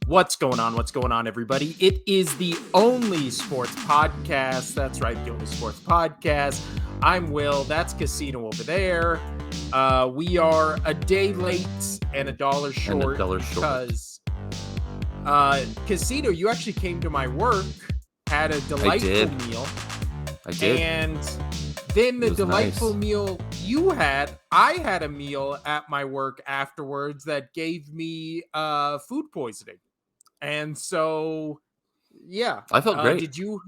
What's going on? What's going on, everybody? It is the only sports podcast. That's right, the only sports podcast. I'm Will. That's Casino over there. We are a day late and a dollar short because Casino, you actually came to my work, had a delightful meal. I did. And then the delightful meal you had, I had a meal at my work afterwards that gave me food poisoning. And so, yeah, I felt great. Did you?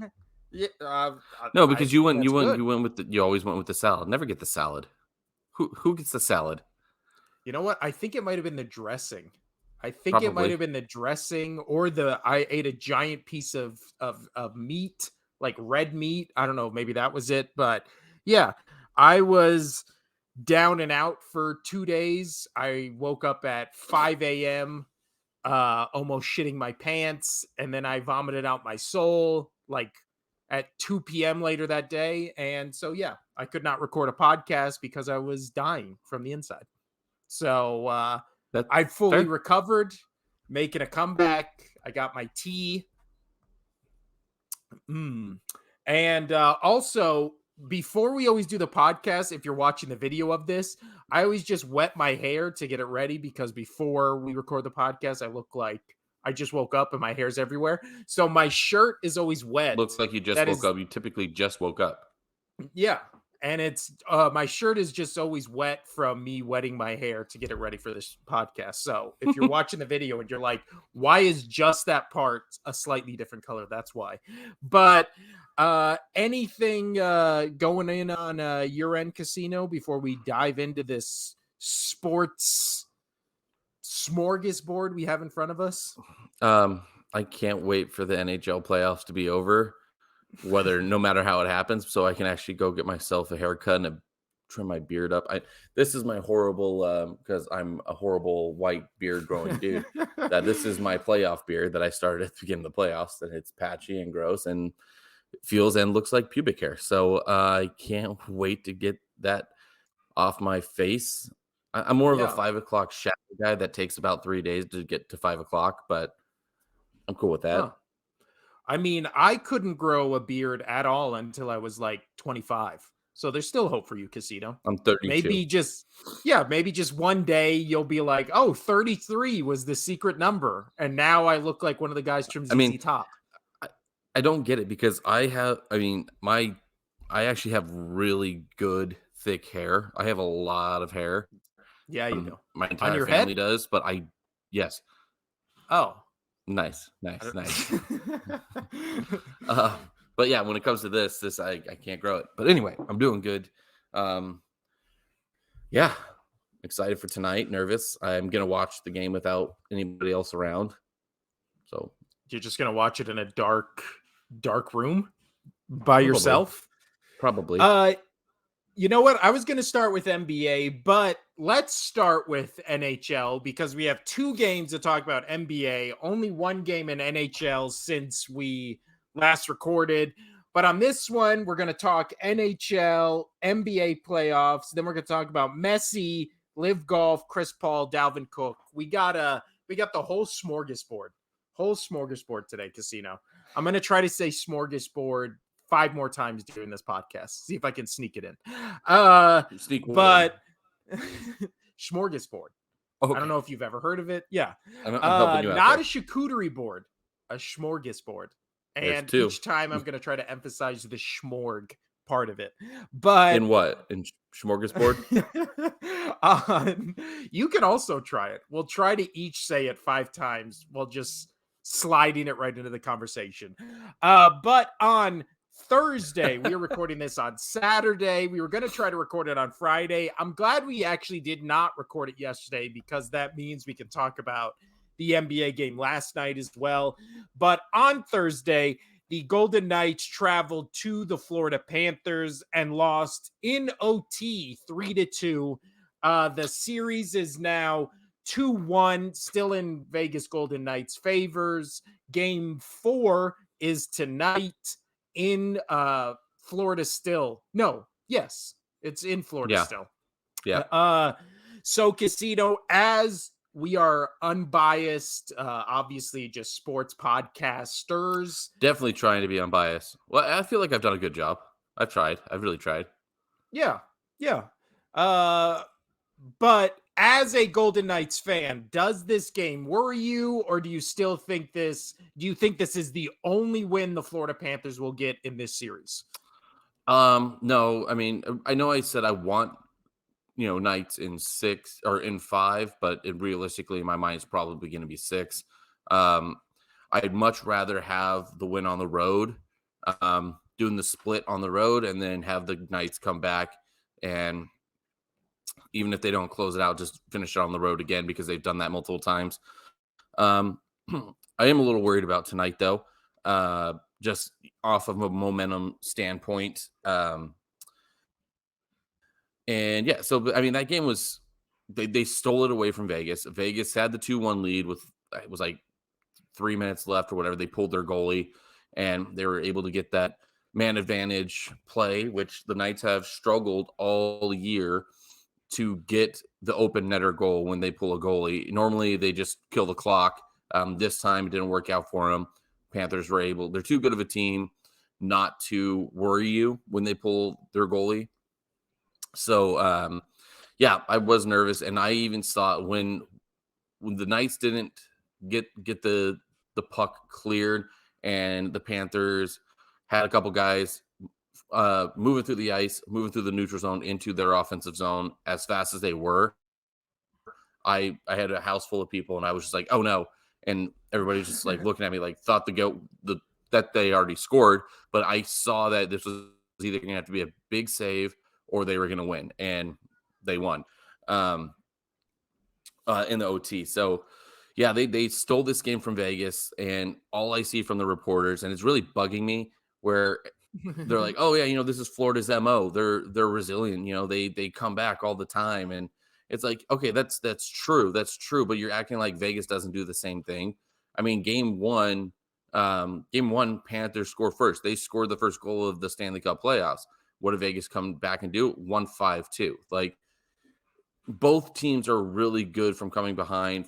Yeah, no, because you went with you always went with the salad. Never get the salad. Who gets the salad? You know what? I think it might have been the dressing. I think Probably. It might have been the dressing, or I ate a giant piece of meat, like red meat. I don't know, maybe that was it. But yeah, I was down and out for 2 days. I woke up at 5 a.m. Almost shitting my pants, and then I vomited out my soul like at 2 p.m. later that day. And so, yeah, I could not record a podcast because I was dying from the inside. So I fully recovered, making a comeback. I got my tea. And also, before we always do the podcast, if you're watching the video of this, I always just wet my hair to get it ready, because before we record the podcast, I look like I just woke up and my hair's everywhere. So my shirt is always wet. Looks like you just woke up. You typically just woke up. Yeah. And it's my shirt is just always wet from me wetting my hair to get it ready for this podcast. So if you're watching the video and you're like, why is just that part a slightly different color? That's why. But anything going in on year-end Casino before we dive into this sports smorgasbord we have in front of us? I can't wait for the NHL playoffs to be over, no matter how it happens, so I can actually go get myself a haircut and trim my beard up. This is my horrible, because I'm a horrible white beard growing dude. That this is my playoff beard that I started at the beginning of the playoffs, and it's patchy and gross and feels and looks like pubic hair. So I can't wait to get that off my face. I'm more of a 5 o'clock shadow guy that takes about 3 days to get to 5 o'clock, but I'm cool with that. Huh. I mean, I couldn't grow a beard at all until I was like 25. So there's still hope for you, Casino. I'm 32. Maybe just one day you'll be like, oh, 33 was the secret number. And now I look like one of the guys from ZZ Top. I don't get it, because I actually have really good thick hair. I have a lot of hair. Yeah, you do. My entire family does, but yes. Oh. Nice. But yeah, when it comes to this I can't grow it. But anyway, I'm doing good. Yeah, excited for tonight. Nervous. I'm gonna watch the game without anybody else around. So you're just gonna watch it in a dark room by yourself? Probably. You know what? I was going to start with NBA, but let's start with NHL, because we have 2 games to talk about. NBA, only 1 game in NHL since we last recorded. But on this one, we're going to talk NHL, NBA playoffs. Then we're going to talk about Messi, Live Golf, Chris Paul, Dalvin Cook. We got the whole smorgasbord today, Casino. I'm going to try to say smorgasbord 5 more times during this podcast. See if I can sneak it in. But smorgasbord. Okay. I don't know if you've ever heard of it. Yeah. I'm helping you out not there. A charcuterie board, a smorgasbord. And There's 2. Each time I'm going to try to emphasize the schmorg part of it. But in what? In smorgasbord? You can also try it. We'll try to each say it 5 times while just sliding it right into the conversation. But on Thursday, we are recording this on Saturday. We were going to try to record it on Friday. I'm glad we actually did not record it yesterday, because that means we can talk about the NBA game last night as well. But on Thursday, the Golden Knights traveled to the Florida Panthers and lost in OT 3-2. The series is now 2-1, still in Vegas Golden Knights favors. Game 4 is tonight in Florida still. No, yes, it's in Florida still. Yeah. So Casino, as we are unbiased, obviously just sports podcasters. Definitely trying to be unbiased. Well, I feel like I've done a good job. I've tried. I've really tried. Yeah, yeah. Uh, but as a Golden Knights fan, does this game worry you, or do you still think this? Do you think this is the only win the Florida Panthers will get in this series? No, I mean, I know I said I want, Knights in 6 or in 5, but realistically, in my mind, it's probably going to be 6. Um, I'd much rather have the win on the road, doing the split on the road, and then have the Knights come back and even if they don't close it out, just finish it on the road again because they've done that multiple times. Um, I am a little worried about tonight, though, just off of a momentum standpoint. And yeah, so I mean, that game was they stole it away from Vegas. Vegas had the 2-1 lead with it was like 3 minutes left or whatever. They pulled their goalie and they were able to get that man advantage play, which the Knights have struggled all year to get the open netter goal when they pull a goalie. Normally they just kill the clock. This time it didn't work out for them. Panthers were able, they're too good of a team not to worry you when they pull their goalie. So, yeah, I was nervous. And I even saw when the Knights didn't get the puck cleared and the Panthers had a couple guys moving through the ice, moving through the neutral zone into their offensive zone as fast as they were. I had a house full of people and I was just like, oh no. And everybody's just like looking at me like thought that they already scored. But I saw that this was either going to have to be a big save or they were going to win. And they won in the OT. So yeah, they stole this game from Vegas. And all I see from the reporters, and it's really bugging me, where they're like, oh yeah, this is Florida's MO. They're resilient. They come back all the time. And it's like, okay, that's true. That's true. But you're acting like Vegas doesn't do the same thing. I mean, game one, Panthers score first. They scored the first goal of the Stanley Cup playoffs. What did Vegas come back and do? 1-5-2. Like, both teams are really good from coming behind.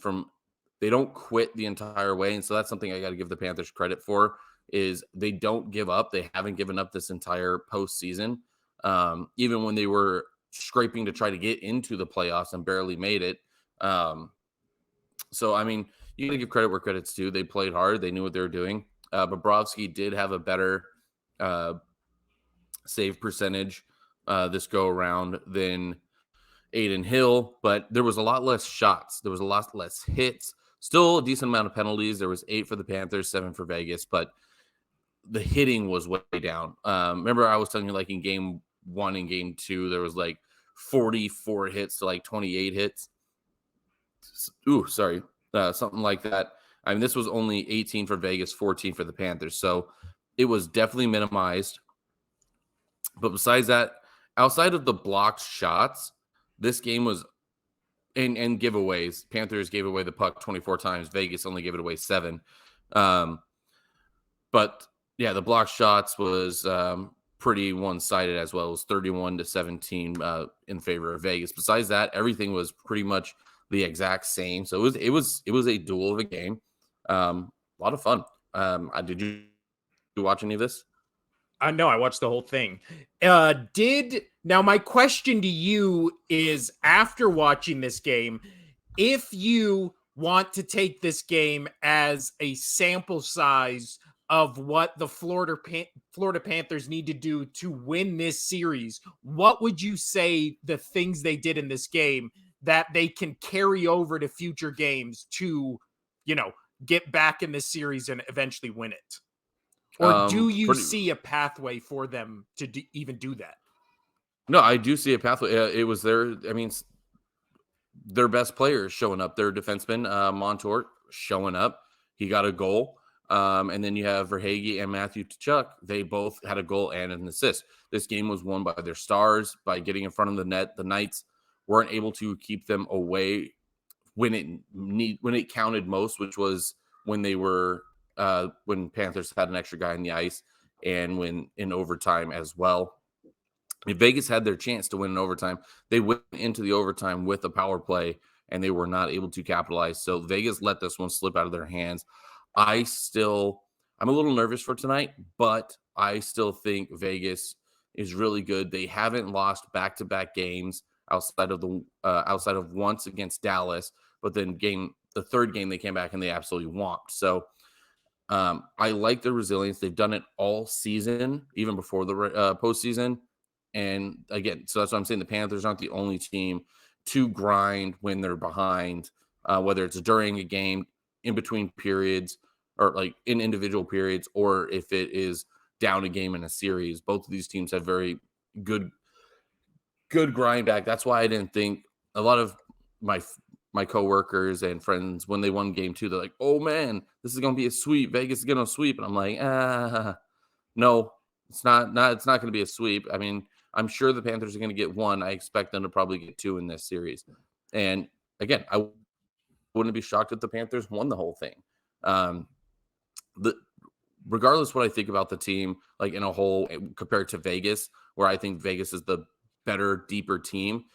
They don't quit the entire way. And so that's something I got to give the Panthers credit for. Is they don't give up. They haven't given up this entire postseason. Even when they were scraping to try to get into the playoffs and barely made it. So, I mean, you got to give credit where credit's due. They played hard. They knew what they were doing. Bobrovsky did have a better save percentage this go around than Aiden Hill, but there was a lot less shots. There was a lot less hits. Still a decent amount of penalties. There was 8 for the Panthers, 7 for Vegas, but the hitting was way down. Remember I was telling you, like, in game 1 and game 2, there was like 44 hits to like 28 hits. Something like that. I mean, this was only 18 for Vegas, 14 for the Panthers. So it was definitely minimized. But besides that, outside of the blocked shots, this game was and giveaways. Panthers gave away the puck 24 times. Vegas only gave it away 7. But yeah, the block shots was pretty one-sided as well. It was 31-17 in favor of Vegas. Besides that, everything was pretty much the exact same. So it was a duel of a game. A lot of fun. Did you watch any of this? No, I watched the whole thing. Now my question to you is, after watching this game, if you want to take this game as a sample size of what the Florida Panthers need to do to win this series, what would you say the things they did in this game that they can carry over to future games to, get back in this series and eventually win it? Or do you see a pathway for them to even do that? No, I do see a pathway. It was their best players showing up. Their defenseman, Montour, showing up. He got a goal. And then you have Verhaeghe and Matthew Tkachuk. They both had a goal and an assist. This game was won by their stars, by getting in front of the net. The Knights weren't able to keep them away when it counted most, which was when they were when Panthers had an extra guy in the ice and when in overtime as well. If Vegas had their chance to win in overtime, they went into the overtime with a power play and they were not able to capitalize. So Vegas let this one slip out of their hands. I'm a little nervous for tonight, but I still think Vegas is really good. They haven't lost back-to-back games outside of once against Dallas, but then the third game they came back and they absolutely whomped. So I like their resilience. They've done it all season, even before the postseason. And again, so that's what I'm saying. The Panthers aren't the only team to grind when they're behind, whether it's during a game, in between periods, or like in individual periods, or if it is down a game in a series. Both of these teams have very good grind back. That's why I didn't think a lot of my coworkers and friends, when they won game 2, they're like, "Oh man, this is going to be a sweep. Vegas is going to sweep." And I'm like, no, it's not going to be a sweep. I mean, I'm sure the Panthers are going to get 1. I expect them to probably get 2 in this series. And again, I wouldn't be shocked if the Panthers won the whole thing. Regardless what I think about the team, like in a whole, compared to Vegas, where I think Vegas is the better, deeper team,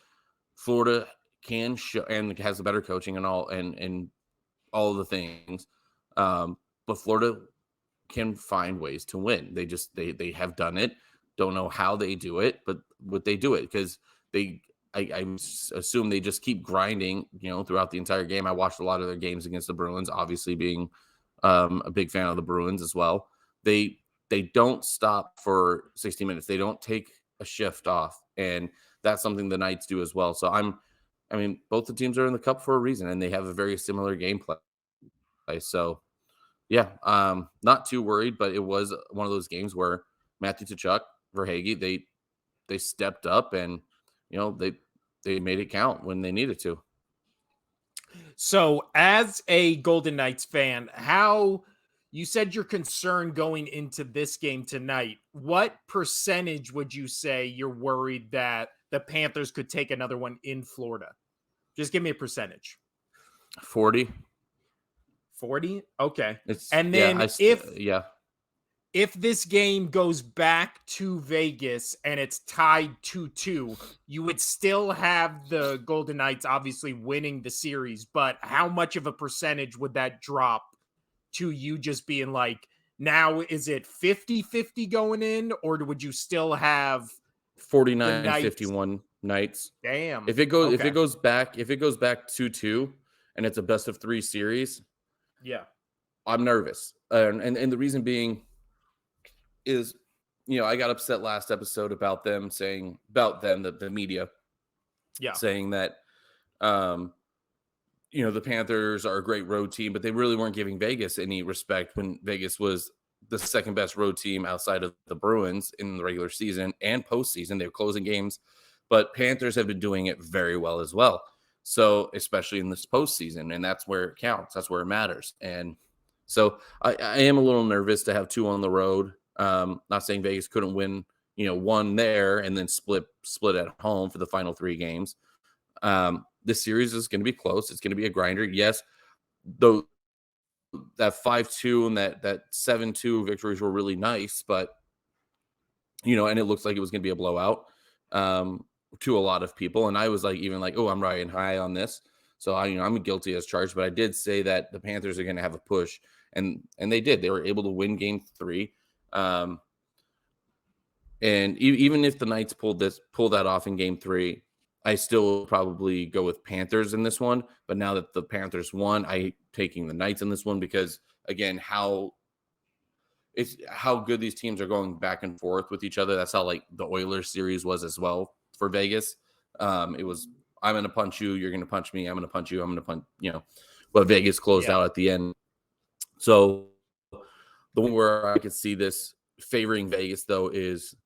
Florida can show and has the better coaching and all of the things. But Florida can find ways to win. They have done it. Don't know how they do it, but they do it because I assume they just keep grinding, throughout the entire game. I watched a lot of their games against the Bruins, obviously being a big fan of the Bruins as well. They don't stop for 60 minutes. They don't take a shift off, and that's something the Knights do as well. So both the teams are in the Cup for a reason, and they have a very similar gameplay. So yeah, not too worried, but it was one of those games where Matthew Tkachuk, Verhaeghe, they stepped up, and they made it count when they needed to. So, as a Golden Knights fan, how you said you're concerned going into this game tonight, what percentage would you say you're worried that the Panthers could take another one in Florida? Just give me a percentage. 40. 40? Okay. It's And then yeah, if this game goes back to Vegas and it's tied 2-2, you would still have the Golden Knights obviously winning the series, but how much of a percentage would that drop to you just being like, now is it 50-50 going in, or would you still have 49-51 Knights? Damn. If it goes back 2-2 and it's a best of 3 series, yeah, I'm nervous. And the reason being is, I got upset last episode about them saying the media, saying that, the Panthers are a great road team, but they really weren't giving Vegas any respect when Vegas was the second best road team outside of the Bruins in the regular season and postseason. They were closing games, but Panthers have been doing it very well as well. So especially in this postseason, and that's where it counts. That's where it matters. And so I am a little nervous to have 2 on the road. Not saying Vegas couldn't win, 1 there and then split at home for the final 3 games. This series is going to be close. It's going to be a grinder. Yes, though that 5-2 and that 7-2 victories were really nice, but and it looks like it was going to be a blowout to a lot of people. And I was oh, I'm riding high on this. So I'm guilty as charged, but I did say that the Panthers are going to have a push, and they did. They were able to win game 3. And even if the Knights pulled that off in game 3, I still probably go with Panthers in this one. But now that the Panthers won, I'm taking the Knights in this one because, again, how good these teams are going back and forth with each other. That's how the Oilers series was as well for Vegas. It was, I'm going to punch you, you're going to punch me, I'm going to punch you, I'm going to punch, but Vegas closed out at the end. So the one where I could see this favoring Vegas, though, is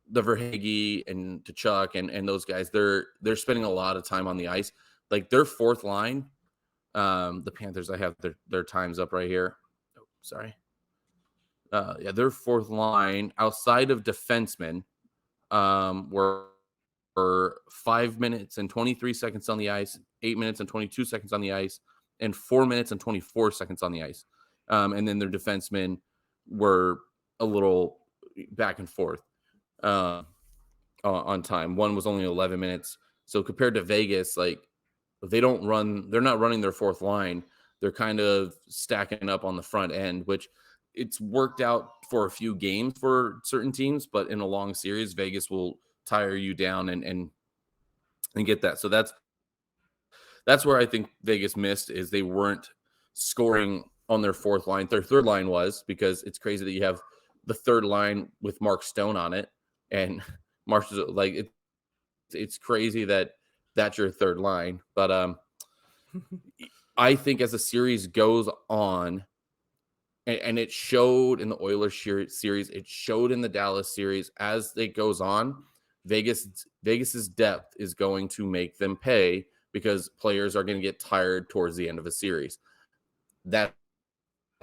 the Verhaeghe and Tkachuk and those guys. They're spending a lot of time on the ice. Their fourth line, the Panthers, I have their times up right here. Oh, sorry. Their fourth line outside of defensemen were 5 minutes and 23 seconds on the ice, 8 minutes and 22 seconds on the ice, and 4 minutes and 24 seconds on the ice. And then their defensemen were a little back and forth on time. One was only 11 minutes. So compared to Vegas, they're not running their fourth line. They're kind of stacking up on the front end, which it's worked out for a few games for certain teams, but in a long series, Vegas will tire you down and get that. So that's where I think Vegas missed, is they weren't scoring on their fourth line. Their third line was, because it's crazy that you have the third line with Mark Stone on it, and Mark's like it's crazy that that's your third line. But I think as the series goes on, and it showed in the Oilers series, it showed in the Dallas series, as it goes on, Vegas's depth is going to make them pay, because players are going to get tired towards the end of a series. That's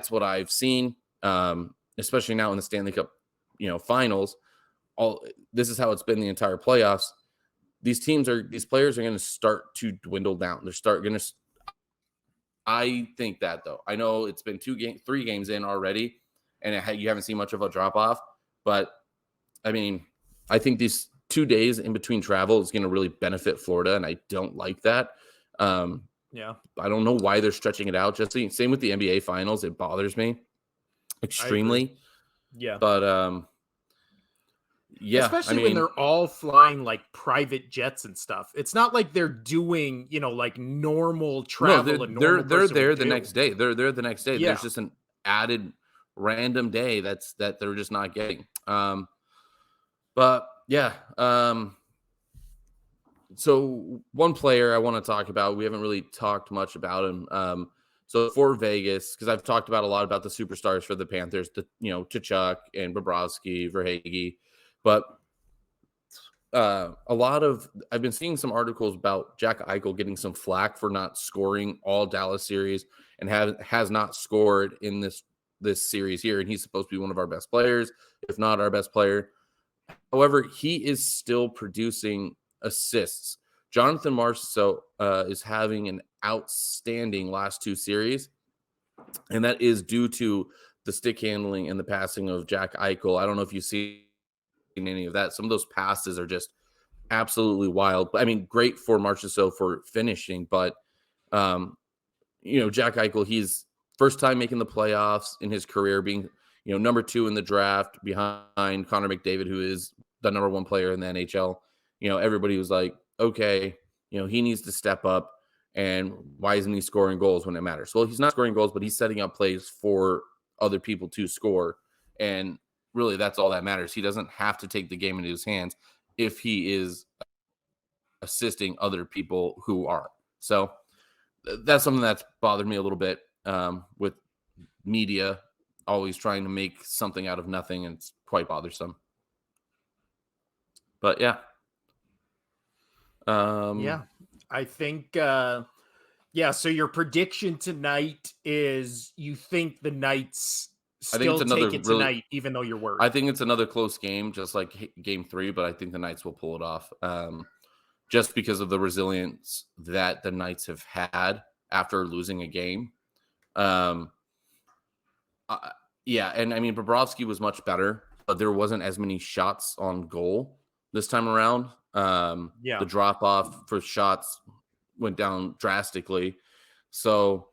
what I've seen, especially now in the Stanley Cup, finals. This is how it's been the entire playoffs. These players are going to start to dwindle down. I think that, though. I know it's been 3 games in already, and you haven't seen much of a drop off. But I mean, I think these 2 days in between travel is going to really benefit Florida, and I don't like that. Yeah, I don't know why they're stretching it out. Just same with the NBA Finals. It bothers me extremely. yeah. But yeah, Especially when they're all flying like private jets and stuff. It's not like they're doing, like normal travel. they're there the next day. They're there the next day. Yeah. There's just an added random day that they're just not getting. But yeah. So one player I want to talk about, we haven't really talked much about him. So for Vegas, because I've talked about a lot about the superstars for the Panthers, Tkachuk and Bobrovsky, Verhaeghe, but I've been seeing some articles about Jack Eichel getting some flack for not scoring all Dallas series, and has not scored in this series here, and he's supposed to be one of our best players, if not our best player. However, he is still producing assists. Jonathan Marchessault is having an outstanding last 2 series, and that is due to the stick handling and the passing of Jack Eichel. I don't know if you see any of that. Some of those passes are just absolutely wild. I mean, great for Marchessault for finishing, but Jack Eichel, he's first time making the playoffs in his career, being number 2 in the draft behind Connor McDavid, who is the number 1 player in the NHL. Everybody was like, okay, he needs to step up, and why isn't he scoring goals when it matters? Well, he's not scoring goals, but he's setting up plays for other people to score, and really that's all that matters. He doesn't have to take the game into his hands if he is assisting other people who are. So that's something that's bothered me a little bit, with media always trying to make something out of nothing, and it's quite bothersome. But yeah. I think so your prediction tonight is you think the Knights still take it tonight, even though you're worried? I think it's another close game, just like game 3, but I think the Knights will pull it off, just because of the resilience that the Knights have had after losing a game. Yeah, and I mean, Bobrovsky was much better, but there wasn't as many shots on goal this time around. The drop off for shots went down drastically. So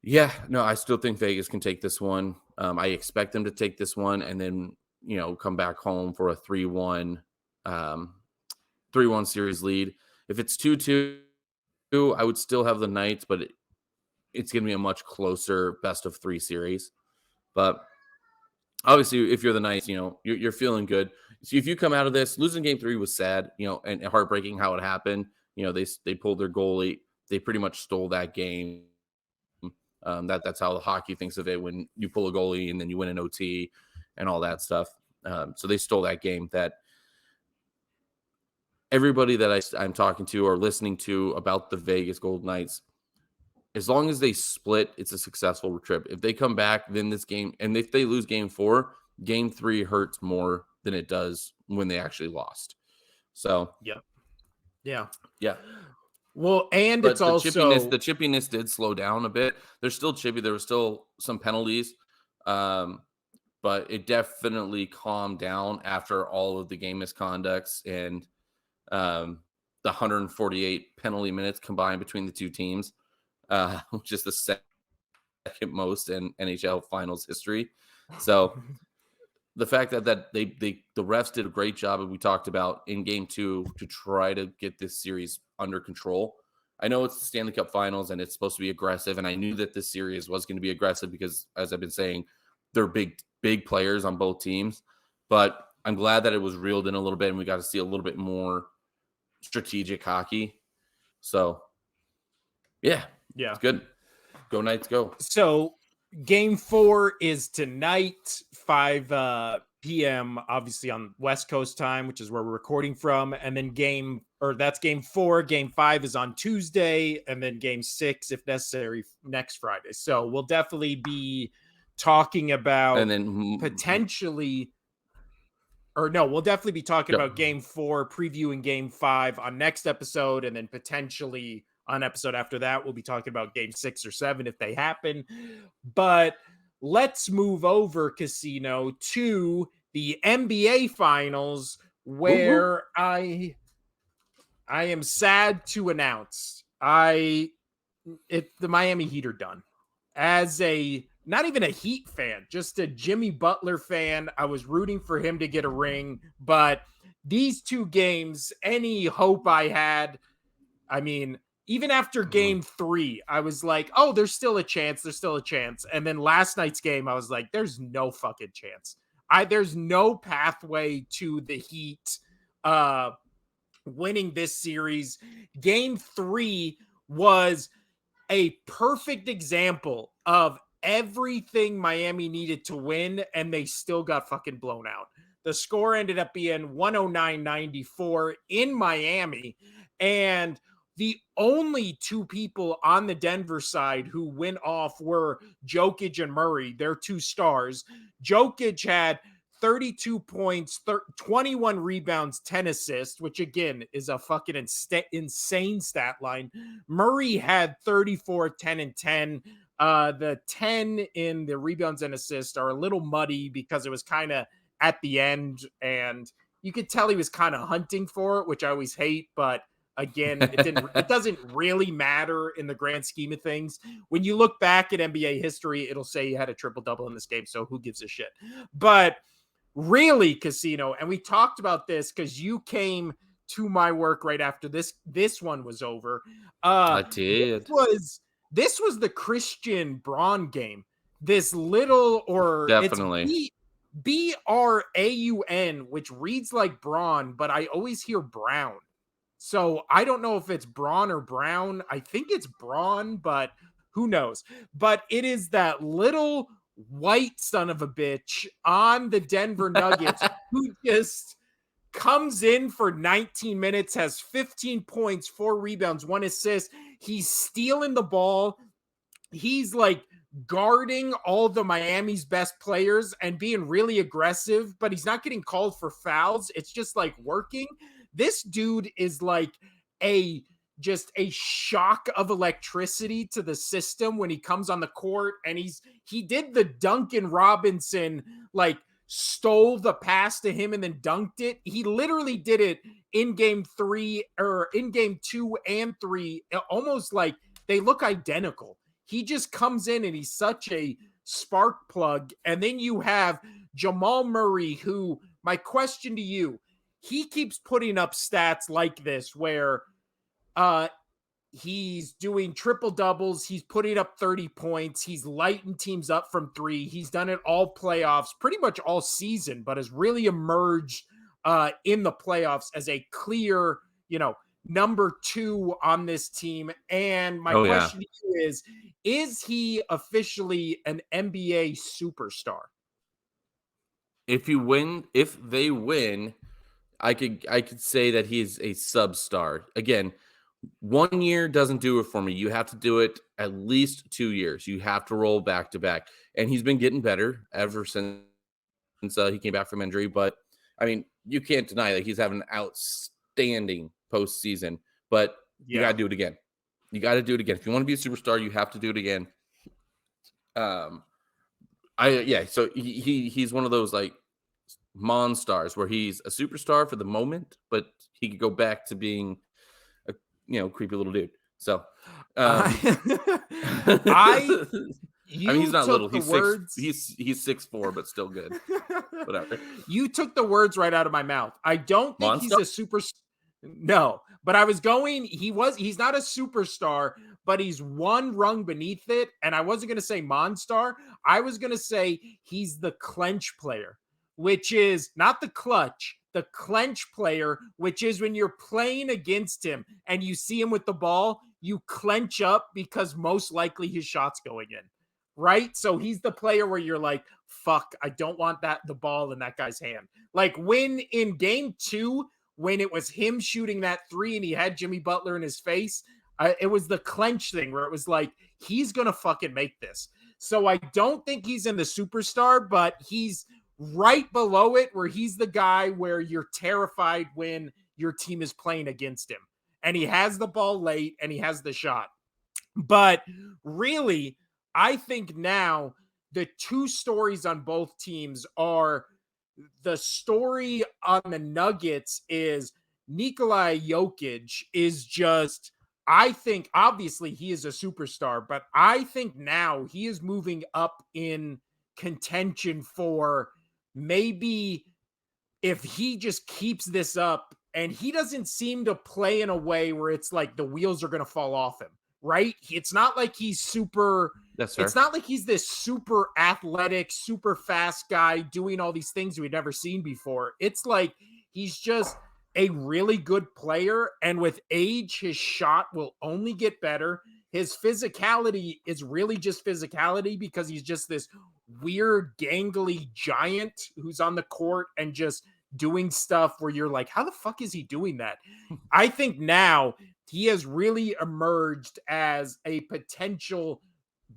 yeah, no, I still think Vegas can take this one. I expect them to take this one and then, come back home for a 3-1 series lead. If it's 2-2, I would still have the Knights, but it's going to be a much closer best of 3 series. But obviously, if you're the Knights, you're feeling good. So if you come out of this, losing game 3 was sad, and heartbreaking how it happened. They pulled their goalie. They pretty much stole that game. That's how the hockey thinks of it, when you pull a goalie and then you win an OT and all that stuff. So they stole that game. That everybody that I'm talking to or listening to about the Vegas Golden Knights, as long as they split, it's a successful trip. If they come back, then this game, and if they lose game 4, game 3 hurts more than it does when they actually lost. So yeah. Well, and but it's also the chippiness did slow down a bit. They're still chippy. There were still some penalties, but it definitely calmed down after all of the game misconducts and the 148 penalty minutes combined between the two teams, which is the second most in NHL Finals history. So the fact that the refs did a great job, and we talked about in Game 2 to try to get this series under control. I know it's the Stanley Cup Finals and it's supposed to be aggressive, and I knew that this series was going to be aggressive because, as I've been saying, they're big players on both teams. But I'm glad that it was reeled in a little bit and we got to see a little bit more strategic hockey. So, yeah, Yeah. it's good. Go Knights, go. So Game 4 is tonight, 5 p.m. obviously on West Coast time, which is where we're recording from. And then that's Game 4. Game 5 is on Tuesday, and then Game 6, if necessary, next Friday. So we'll definitely be talking about And then potentially, or no, we'll definitely be talking about Game 4, previewing Game 5 on next episode, and then potentially on episode after that, we'll be talking about Game 6 or 7 if they happen. But let's move over, Casino, to the NBA Finals, where I am sad to announce the Miami Heat are done. As not even a Heat fan, just a Jimmy Butler fan, I was rooting for him to get a ring. But these two games, any hope I had, I mean, even after Game 3, I was like, oh, there's still a chance. There's still a chance. And then last night's game, I was like, there's no fucking chance. There's no pathway to the Heat winning this series. Game 3 was a perfect example of everything Miami needed to win, and they still got fucking blown out. The score ended up being 109-94 in Miami, and the only two people on the Denver side who went off were Jokic and Murray, their two stars. Jokic had 32 points, 21 rebounds, 10 assists, which again is a fucking insane stat line. Murray had 34, 10, and 10. The 10 in the rebounds and assists are a little muddy because it was kind of at the end, and you could tell he was kind of hunting for it, which I always hate, but again, it doesn't really matter in the grand scheme of things. When you look back at NBA history, it'll say he had a triple-double in this game, so who gives a shit? But really, Casino, and we talked about this because you came to my work right after this one was over. I did. This was the Christian Braun game. This little, or Definitely. It's Braun, which reads like Braun, but I always hear Brown. So I don't know if it's Braun or Brown. I think it's Braun, but who knows? But it is that little white son of a bitch on the Denver Nuggets who just comes in for 19 minutes, has 15 points, 4 rebounds, 1 assist. He's stealing the ball. He's like guarding all the Miami's best players and being really aggressive, but he's not getting called for fouls. It's just like working. This dude is like just a shock of electricity to the system when he comes on the court, and he did the Duncan Robinson, like stole the pass to him and then dunked it. He literally did it in Game 3 or in Game 2 and 3, almost like they look identical. He just comes in and he's such a spark plug. And then you have Jamal Murray, who, my question to you, he keeps putting up stats like this where he's doing triple doubles. He's putting up 30 points. He's lighting teams up from 3. He's done it all playoffs, pretty much all season, but has really emerged in the playoffs as a clear, number 2 on this team. And my question to you is he officially an NBA superstar? If they win, I could say that he's a sub-star. Again, 1 year doesn't do it for me. You have to do it at least 2 years. You have to roll back to back. And he's been getting better ever since he came back from injury. But, I mean, you can't deny that he's having an outstanding postseason. But you got to do it again. You got to do it again. If you want to be a superstar, you have to do it again. So he's one of those, like, monstars where he's a superstar for the moment, but he could go back to being creepy little dude. So, Uh, I I mean, he's you not little. took the He's six. words. He's 6'4", but still good. Whatever. You took the words right out of my mouth. I don't think he's Monster. a super. No, but I was going. He's not a superstar, but he's one rung beneath it. And I wasn't going to say Monstar. I was going to say he's the clench player, which is not the clutch, the clench player, which is when you're playing against him and you see him with the ball, you clench up because most likely his shot's going in. Right? So he's the player where you're like, fuck, I don't want the ball in that guy's hand. Like when in game 2, when it was him shooting that 3 and he had Jimmy Butler in his face, it was the clench thing where it was like, he's going to fucking make this. So I don't think he's in the superstar, but he's right below it where he's the guy where you're terrified when your team is playing against him. And he has the ball late and he has the shot. But really, I think now the two stories on both teams are the story on the Nuggets is Nikola Jokic is just, I think, obviously he is a superstar, but I think now he is moving up in contention for maybe if he just keeps this up and he doesn't seem to play in a way where it's like the wheels are going to fall off him, right? It's not like he's super, That's fair. it's not like he's this super athletic, super fast guy doing all these things we'd never seen before. It's like he's just a really good player. And with age, his shot will only get better. His physicality is really just physicality because he's just this weird, gangly giant who's on the court and just doing stuff where you're like, how the fuck is he doing that? I think now he has really emerged as a potential,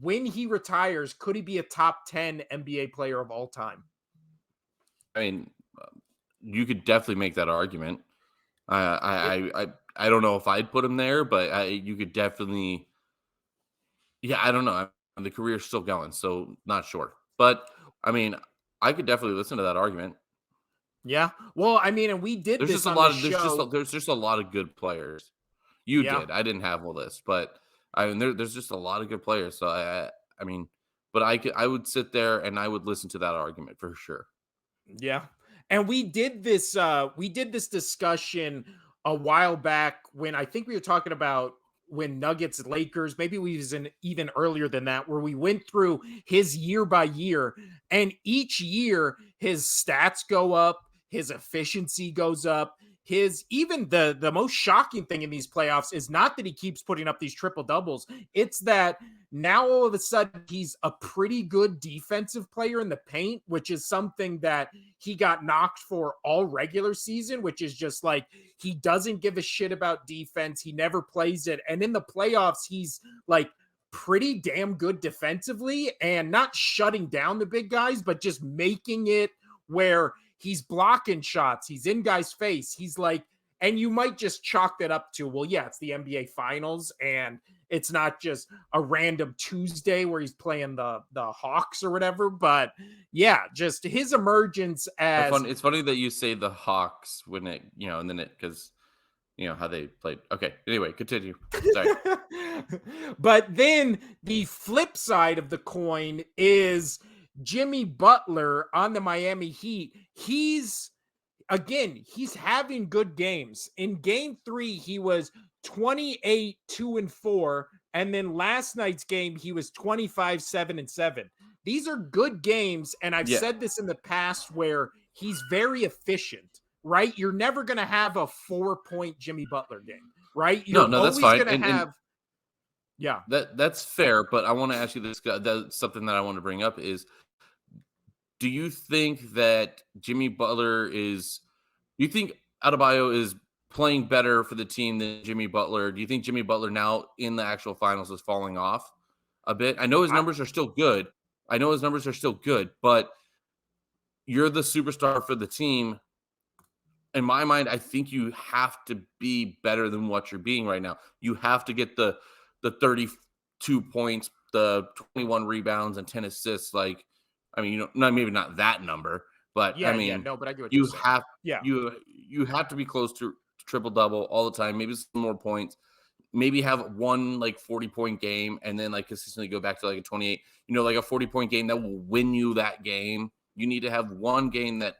when he retires, could he be a top 10 NBA player of all time? I mean, you could definitely make that argument. I don't know if I'd put him there, but you could definitely. Yeah, I don't know. The career's still going, so not sure. But I mean, I could definitely listen to that argument. Yeah. Well, I mean, and we did There's this just a on lot the of show. there's just a lot of good players. You Yeah. did. I didn't have all this, but I mean, there's just a lot of good players. So I mean, but I would sit there and I would listen to that argument for sure. Yeah. And we did this discussion a while back when I think we were talking about when Nuggets Lakers, maybe we was in even earlier than that, where we went through his year by year, and each year his stats go up, his efficiency goes up. His even the most shocking thing in these playoffs is not that he keeps putting up these triple doubles. It's that now all of a sudden he's a pretty good defensive player in the paint, which is something that he got knocked for all regular season, which is just like he doesn't give a shit about defense. He never plays it. And in the playoffs, he's like pretty damn good defensively and not shutting down the big guys, but just making it where he's blocking shots. He's in guys' face. He's like, and you might just chalk that up to, well, yeah, it's the NBA Finals, and it's not just a random Tuesday where he's playing the Hawks or whatever. But yeah, just his emergence as It's funny that you say the Hawks when it, and then it because how they played. Okay, anyway, continue. Sorry. But then the flip side of the coin is Jimmy Butler on the Miami Heat. He's having good games. In game 3, he was 28, 2-4. And then last night's game, he was 25, 7-7. These are good games. And I've said this in the past where he's very efficient, right? You're never going to have a 4-point Jimmy Butler game, right? You're No, that's always fine. going to have. Yeah. That's fair. But I want to ask you this. That's something that I want to bring up is, do you think that Jimmy Butler is? Do you think Adebayo is playing better for the team than Jimmy Butler? Do you think Jimmy Butler now in the actual finals is falling off a bit? I know his numbers are still good. But you're the superstar for the team. In my mind, I think you have to be better than what you're being right now. You have to get the 32 points, the 21 rebounds, and 10 assists. Like, I mean, maybe not that number, but Yeah, I mean, no, but I get what you you're saying. have Yeah. you have to be close to triple double all the time. Maybe some more points. maybe have one like 40-point game and then like consistently go back to like a 28, like a 40-point game that will win you that game. You need to have one game that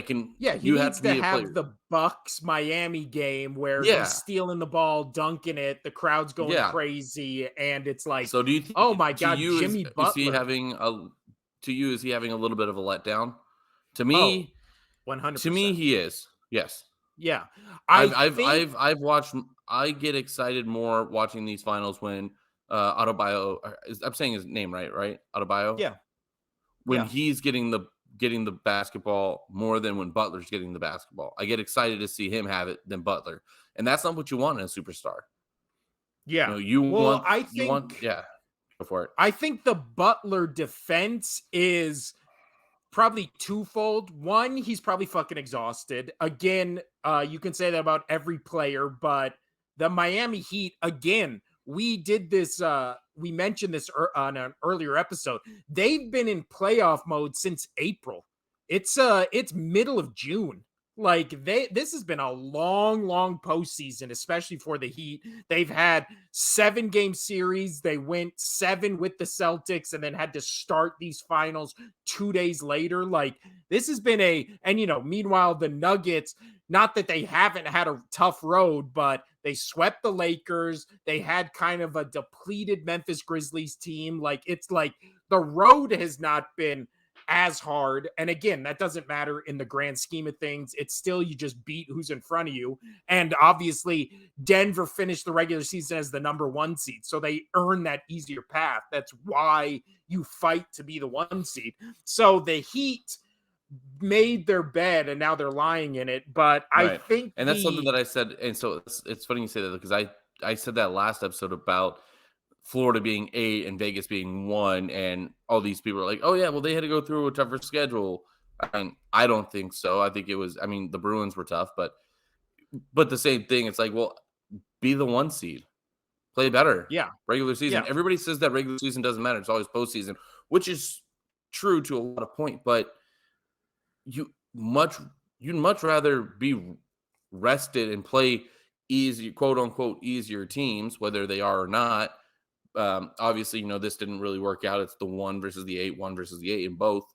can, Yeah, he you have needs to to be a have player. the Bucks Miami game where he's Yeah. stealing the ball, dunking it, the crowd's going Yeah. crazy, and it's like, So do you oh think my to God, you Jimmy is he Butler. having a is he having a little bit of a letdown? To Oh, me, 100%. he is. Yes. Yeah. I think, I've watched. I get excited more watching these finals when Adebayo. I'm saying his name right, right? Adebayo. yeah, When yeah. he's getting the basketball more than when Butler's getting the basketball. I get excited to see him have it than Butler, and that's not what you want in a superstar. Yeah. You Well, want yeah. Go for it. I think the Butler defense is probably twofold. One, he's probably fucking exhausted. Again, you can say that about every player, but the Miami Heat, again, we did this, we mentioned this on an earlier episode. They've been in playoff mode since April. It's middle of June. Like this has been a long postseason, especially for the Heat. They've had 7-game series. They went 7 with the Celtics and then had to start these finals 2 days later. Like this has been and meanwhile, the Nuggets, not that they haven't had a tough road, but they swept the Lakers. They had kind of a depleted Memphis Grizzlies team. Like it's like the road has not been as hard. And again, that doesn't matter in the grand scheme of things. It's still, you just beat who's in front of you. And obviously, Denver finished the regular season as the number 1 seed. So they earn that easier path. That's why you fight to be the 1 seed. So the Heat made their bed and now they're lying in it. But I Right. think And that's something that I said. And so it's funny you say that because I said that last episode about Florida being 8 and Vegas being 1, and all these people are like, "Oh yeah, well they had to go through a tougher schedule." I mean, I don't think so. I think it was. I mean, the Bruins were tough, but the same thing. It's like, well, be the 1 seed, play better. yeah, Regular season. yeah. Everybody says that regular season doesn't matter. It's always postseason, which is true to a lot of point. But you you'd much rather be rested and play easy, quote unquote, easier teams, whether they are or not. Obviously, this didn't really work out. It's the 1 versus the 8, 1 versus the 8 in both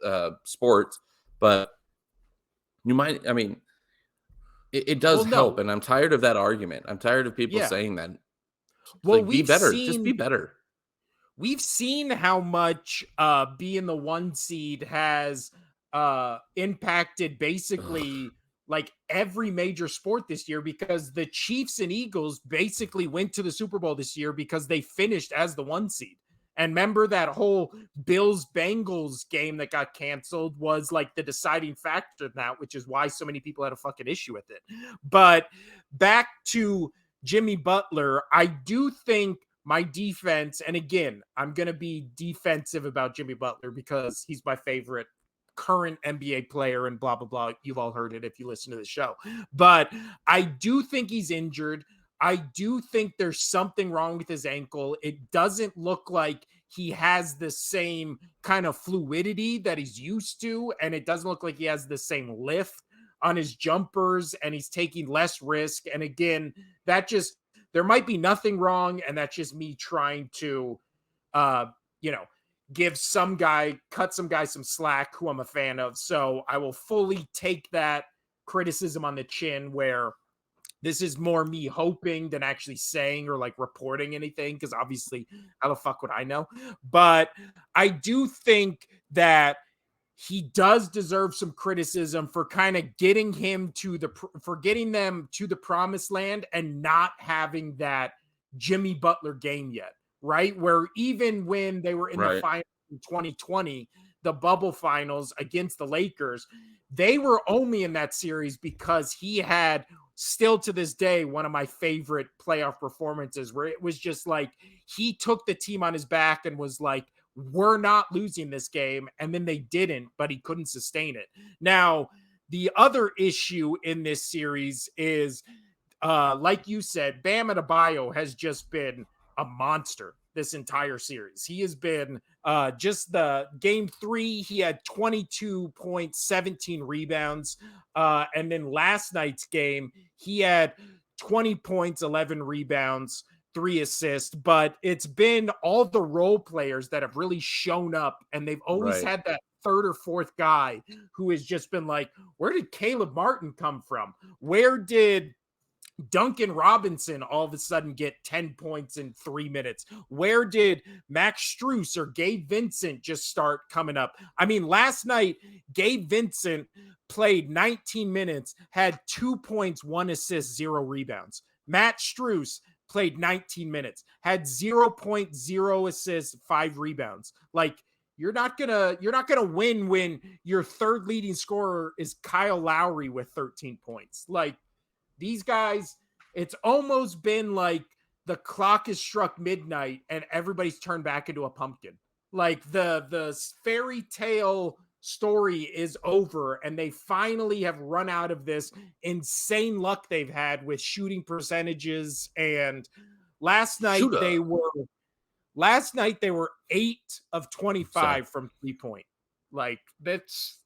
sports. But you might, I mean, it does Well, help. no. And I'm tired of that argument. I'm tired of people Yeah. saying that. It's Well, like, be better. Just be better. we've seen how much being the 1 seed has impacted basically Ugh. like every major sport this year, because the Chiefs and Eagles basically went to the Super Bowl this year because they finished as the 1 seed. And remember that whole Bills Bengals game that got canceled was like the deciding factor in that, which is why so many people had a fucking issue with it. But back to Jimmy Butler, I do think my defense, and again, I'm going to be defensive about Jimmy Butler because he's my favorite current NBA player and blah, blah, blah. You've all heard it if you listen to the show. But I do think he's injured. I do think there's something wrong with his ankle. It doesn't look like he has the same kind of fluidity that he's used to, and it doesn't look like he has the same lift on his jumpers, and he's taking less risk. And again, that just, there might be nothing wrong, and that's just me trying to uh you know cut some guy some slack who I'm a fan of. So I will fully take that criticism on the chin, where this is more me hoping than actually saying or like reporting anything, because obviously how the fuck would I know? But I do think that he does deserve some criticism for kind of getting them to the promised land and not having that Jimmy Butler game yet, right? Where even when they were in the Right. final in 2020, the bubble finals against the Lakers, they were only in that series because he had, still to this day, one of my favorite playoff performances, where it was just like he took the team on his back and was like, we're not losing this game. And then they didn't, but he couldn't sustain it. Now, the other issue in this series is, like you said, Bam Adebayo has just been a monster this entire series. He has been just the game 3, he had 22 points, 17 rebounds. And then last night's game, he had 20 points, 11 rebounds, 3 assists, but it's been all the role players that have really shown up, and they've always Right. had that third or fourth guy who has just been like, where did Caleb Martin come from? Where did Duncan Robinson all of a sudden get 10 points in 3 minutes? Where did Max Strus or Gabe Vincent just start coming up? I mean, last night, Gabe Vincent played 19 minutes, had 2 points, 1 assist, 0 rebounds. Matt Strus played 19 minutes, had 0.0 assists, 5 rebounds. Like, you're not gonna win when your third leading scorer is Kyle Lowry with 13 points. Like, these guys, it's almost been like the clock has struck midnight and everybody's turned back into a pumpkin. Like the fairy tale story is over and they finally have run out of this insane luck they've had with shooting percentages. And last night Shooter. last night they were 8 of Sorry. 25 from 3-point. Like that's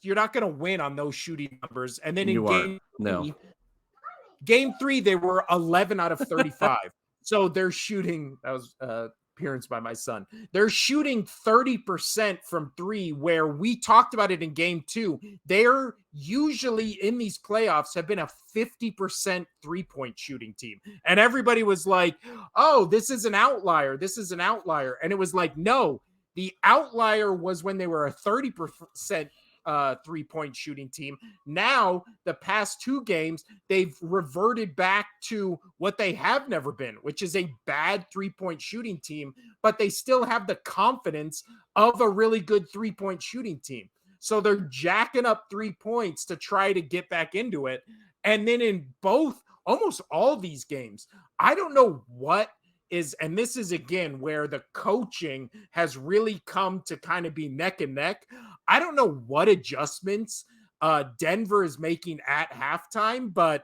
you're not going to win on those shooting numbers. And then in You aren't. No. Game 3, they were 11 out of 35. So they're shooting, that was appearance by my son. They're shooting 30% from 3, where we talked about it in game 2. They're usually in these playoffs have been a 50% 3-point shooting team. And everybody was like, oh, this is an outlier. This is an outlier. And it was like, no, the outlier was when they were a 30% 3-point shooting team. Now, the past 2 games, they've reverted back to what they have never been, which is a bad 3-point shooting team, but they still have the confidence of a really good 3-point shooting team. So they're jacking up 3 points to try to get back into it. And then in almost all these games, I don't know what is, and this is again where the coaching has really come to kind of be neck and neck. I don't know what adjustments Denver is making at halftime, but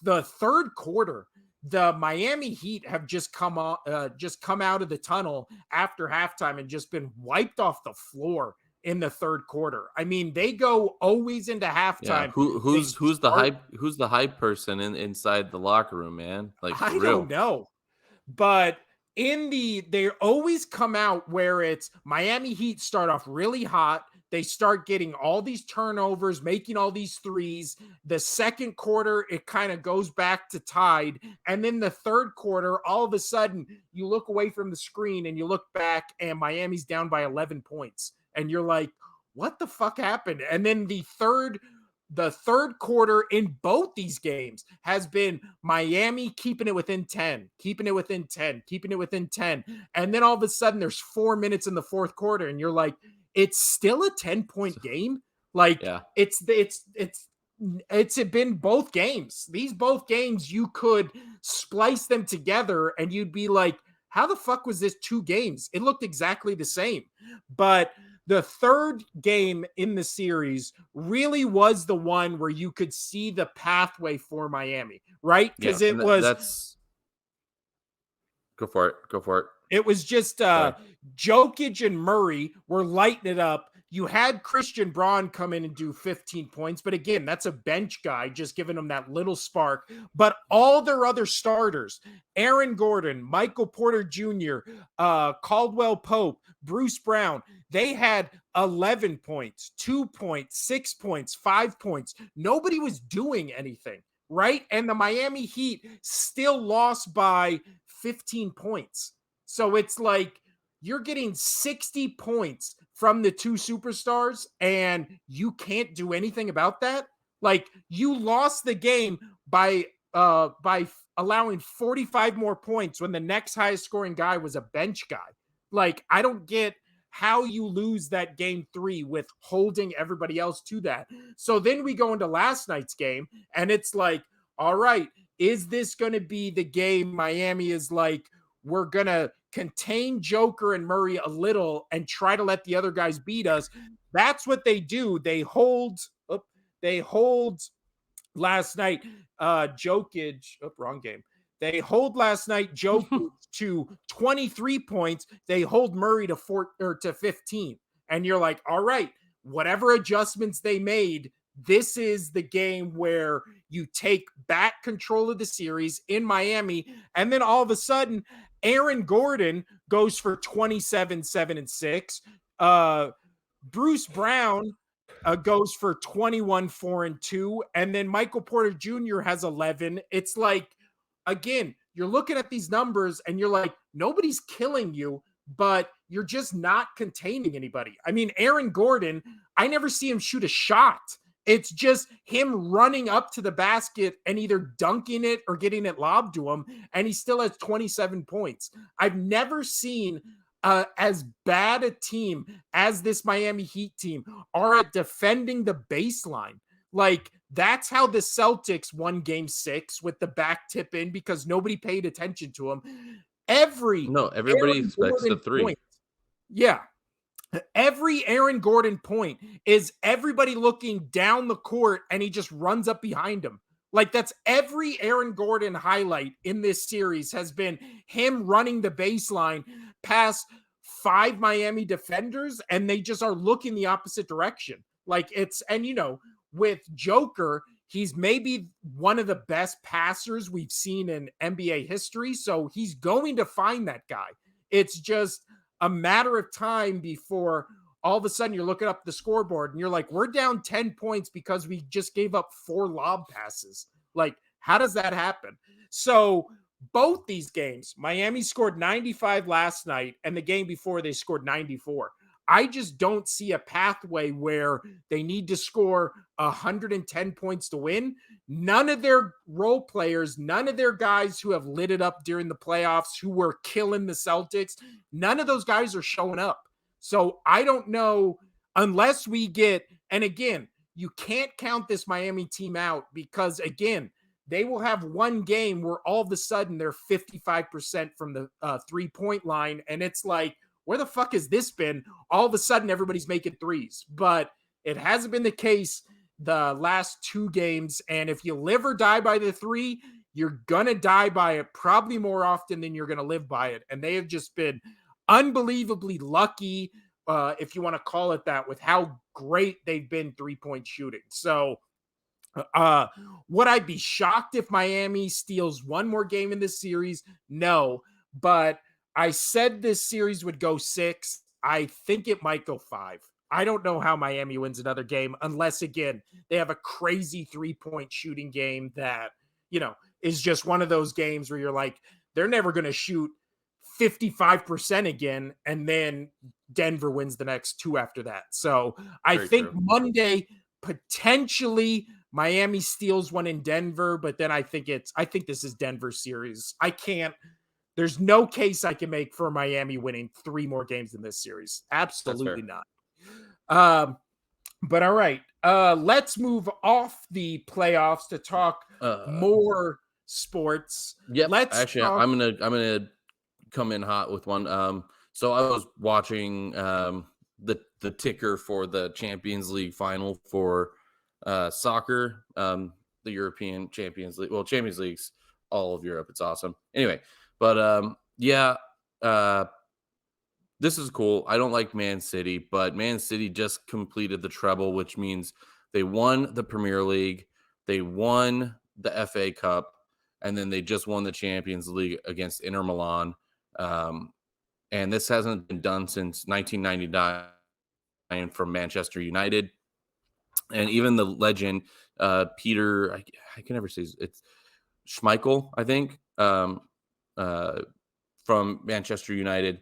the third quarter, the Miami Heat have just come out of the tunnel after halftime and just been wiped off the floor in the third quarter. I mean, they go always into halftime. Yeah. Who's the hype person inside the locker room, man? Like, I don't know. But they always come out where it's Miami Heat start off really hot. They start getting all these turnovers, making all these threes. The second quarter, it kind of goes back to tied. And then the third quarter, all of a sudden, you look away from the screen and you look back and Miami's down by 11 points. And you're like, what the fuck happened? And then the third quarter in both these games has been Miami keeping it within 10. And then all of a sudden there's 4 minutes in the fourth quarter and you're like, it's still a 10-point game. Like, yeah. It's been both games. These both games, you could splice them together and you'd be like, how the fuck was this 2 games? It looked exactly the same. But the third game in the series really was the one where you could see the pathway for Miami, right? Because Go for it. It was just Jokic and Murray were lighting it up. You had Christian Braun come in and do 15 points. But again, that's a bench guy, just giving them that little spark. But all their other starters, Aaron Gordon, Michael Porter Jr., Caldwell Pope, Bruce Brown, they had 11 points, 2 points, 6 points, 5 points. Nobody was doing anything, right? And the Miami Heat still lost by 15 points. So it's like you're getting 60 points from the 2 superstars and you can't do anything about that. Like, you lost the game by allowing 45 more points when the next highest scoring guy was a bench guy. Like, I don't get how you lose that game 3 with holding everybody else to that. So then we go into last night's game and it's like, all right, is this going to be the game Miami is like, we're going to contain Joker and Murray a little and try to let the other guys beat us? That's what they do. They hold last night Jokic, wrong game. They hold last night Jokic to 23 points. They hold Murray to 15. And you're like, all right, whatever adjustments they made, this is the game where you take back control of the series in Miami, and then all of a sudden, Aaron Gordon goes for 27, 7, and 6. Bruce Brown goes for 21, 4, and 2. And then Michael Porter Jr. has 11. It's like, again, you're looking at these numbers and you're like, nobody's killing you, but you're just not containing anybody. I mean, Aaron Gordon, I never see him shoot a shot. It's just him running up to the basket and either dunking it or getting it lobbed to him, and he still has 27 points. I've never seen as bad a team as this Miami Heat team are at defending the baseline. Like, that's how the Celtics won game 6 with the back tip in, because nobody paid attention to them. Everybody expects the three. Point, yeah. Every Aaron Gordon point is everybody looking down the court and he just runs up behind him. Like, that's every Aaron Gordon highlight in this series has been him running the baseline past 5 Miami defenders, and they just are looking the opposite direction. Like, it's, and with Joker, he's maybe one of the best passers we've seen in NBA history. So he's going to find that guy. It's just a matter of time before all of a sudden you're looking up the scoreboard and you're like, we're down 10 points because we just gave up 4 lob passes. Like, how does that happen? So both these games, Miami scored 95 last night, and the game before they scored 94. I just don't see a pathway where they need to score 110 points to win. None of their role players, none of their guys who have lit it up during the playoffs, who were killing the Celtics, none of those guys are showing up. So I don't know, unless we get, and again, you can't count this Miami team out, because again, they will have one game where all of a sudden they're 55% from the 3-point line. And it's like, where the fuck has this been? All of a sudden, everybody's making threes, but it hasn't been the case the last 2 games. And if you live or die by the 3, you're going to die by it probably more often than you're going to live by it. And they have just been unbelievably lucky, if you want to call it that, with how great they've been 3-point shooting. So would I be shocked if Miami steals one more game in this series? No, but I said this series would go 6. I think it might go 5. I don't know how Miami wins another game unless, again, they have a crazy 3-point shooting game that, is just one of those games where you're like, they're never going to shoot 55% again, and then Denver wins the next 2 after that. So I think Monday, potentially Miami steals one in Denver, but then I think this is Denver's series. There's no case I can make for Miami winning 3 more games in this series. Absolutely not. But all right, let's move off the playoffs to talk more sports. Yeah, I'm gonna come in hot with one. So I was watching the ticker for the Champions League final for soccer, the European Champions League. Well, Champions League's all of Europe. It's awesome. Anyway. But this is cool. I don't like Man City, but Man City just completed the treble, which means they won the Premier League, they won the FA Cup, and then they just won the Champions League against Inter Milan. And this hasn't been done since 1999 from Manchester United. And even the legend, Peter, I can never say it's Schmeichel, I think. From Manchester United,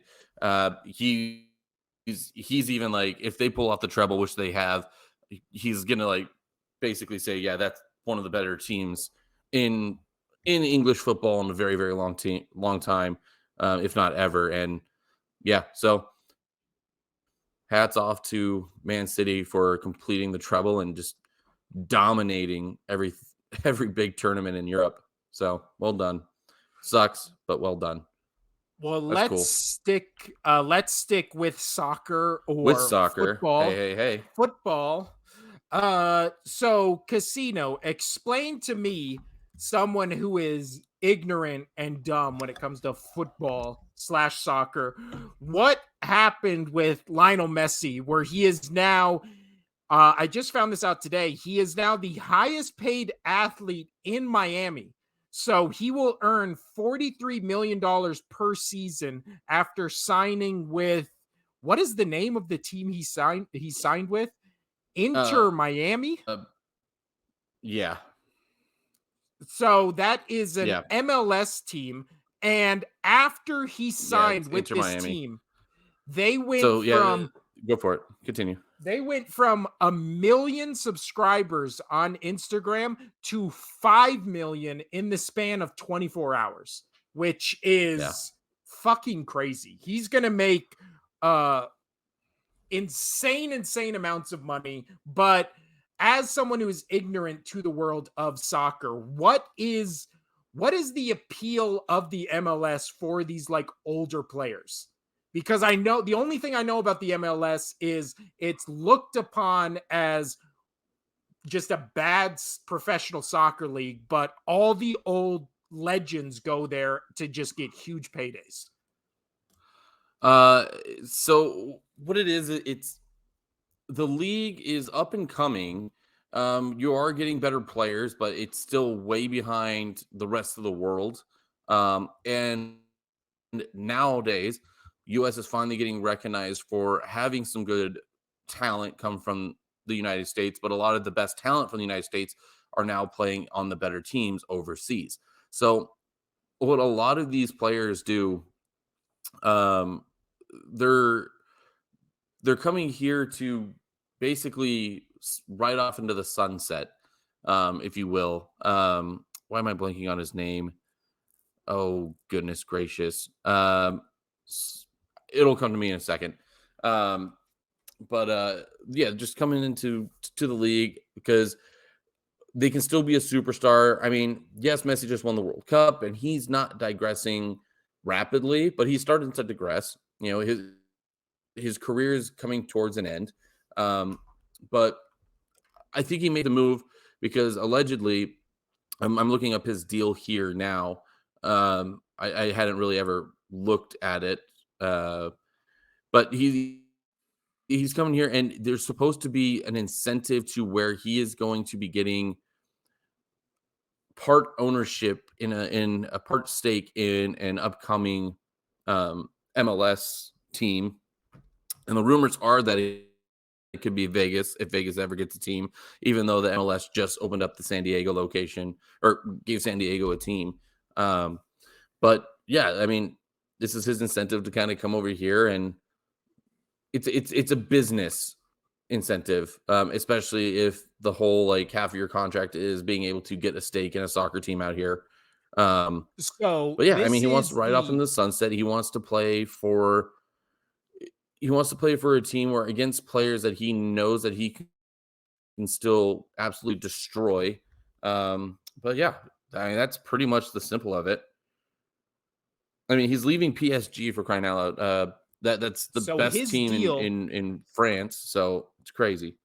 he's even like, if they pull off the treble, which they have, he's gonna like basically say, yeah, that's one of the better teams in English football in a very, very long time, if not ever. And yeah, so hats off to Man City for completing the treble and just dominating every big tournament in Europe. So well done. Sucks, but well done. Well, let's stick with soccer football. Hey. Football. So Casino, explain to me, someone who is ignorant and dumb when it comes to football/soccer, what happened with Lionel Messi, where he is now I just found this out today. He is now the highest paid athlete in Miami. So he will earn $43 million per season after signing with, what is the name of the team he signed with? Uh, Inter Miami. uh yeah. So that is an Yeah. MLS team. And after he Yeah, signed it's with Inter this Miami. team, they went So yeah, from go for it. Continue. they went from 1 million subscribers on Instagram to 5 million in the span of 24 hours, which Yeah. is fucking crazy. He's going to make uh insane amounts of money, but as someone who is ignorant to the world of soccer, what is the appeal of the MLS for these like older players? Because I know the only thing I know about the MLS is it's looked upon as just a bad professional soccer league, but all the old legends go there to just get huge paydays. Uh, so what it is, it's the league is up and coming. You are getting better players, but it's still way behind the rest of the world. And nowadays, US is finally getting recognized for having some good talent come from the United States, but a lot of the best talent from the United States are now playing on the better teams overseas. So what a lot of these players do, um, they're they're coming here to basically ride off into the sunset, if you will. Why am I blanking on his name? Oh goodness gracious! It'll come to me in a second. Um, but yeah, just coming into to the league because they can still be a superstar. I mean, yes, Messi just won the World Cup, and he's not digressing rapidly, but he's starting to digress. You know, his career is coming towards an end. Um, but I think he made the move because allegedly, I'm looking up his deal here now. I hadn't really ever looked at it, uh, but he's coming here, and there's supposed to be an incentive to where he is going to be getting part ownership in a part stake in an upcoming MLS team. And the rumors are that it could be Vegas if Vegas ever gets a team, even though the MLS just opened up the San Diego location or gave San Diego a team. Um, but yeah, I mean, this is his incentive to kind of come over here, and it's a business incentive, especially if the whole like half of your contract is being able to get a stake in a soccer team out here. Um, So but yeah, I mean, this he wants to is ride off in the the sunset. He wants to play for a team where against players that he knows that he can still absolutely destroy. But yeah, I mean that's pretty much the simple of it. I mean, he's leaving PSG for crying out loud. That's the so best his team in deal in France, so it's crazy.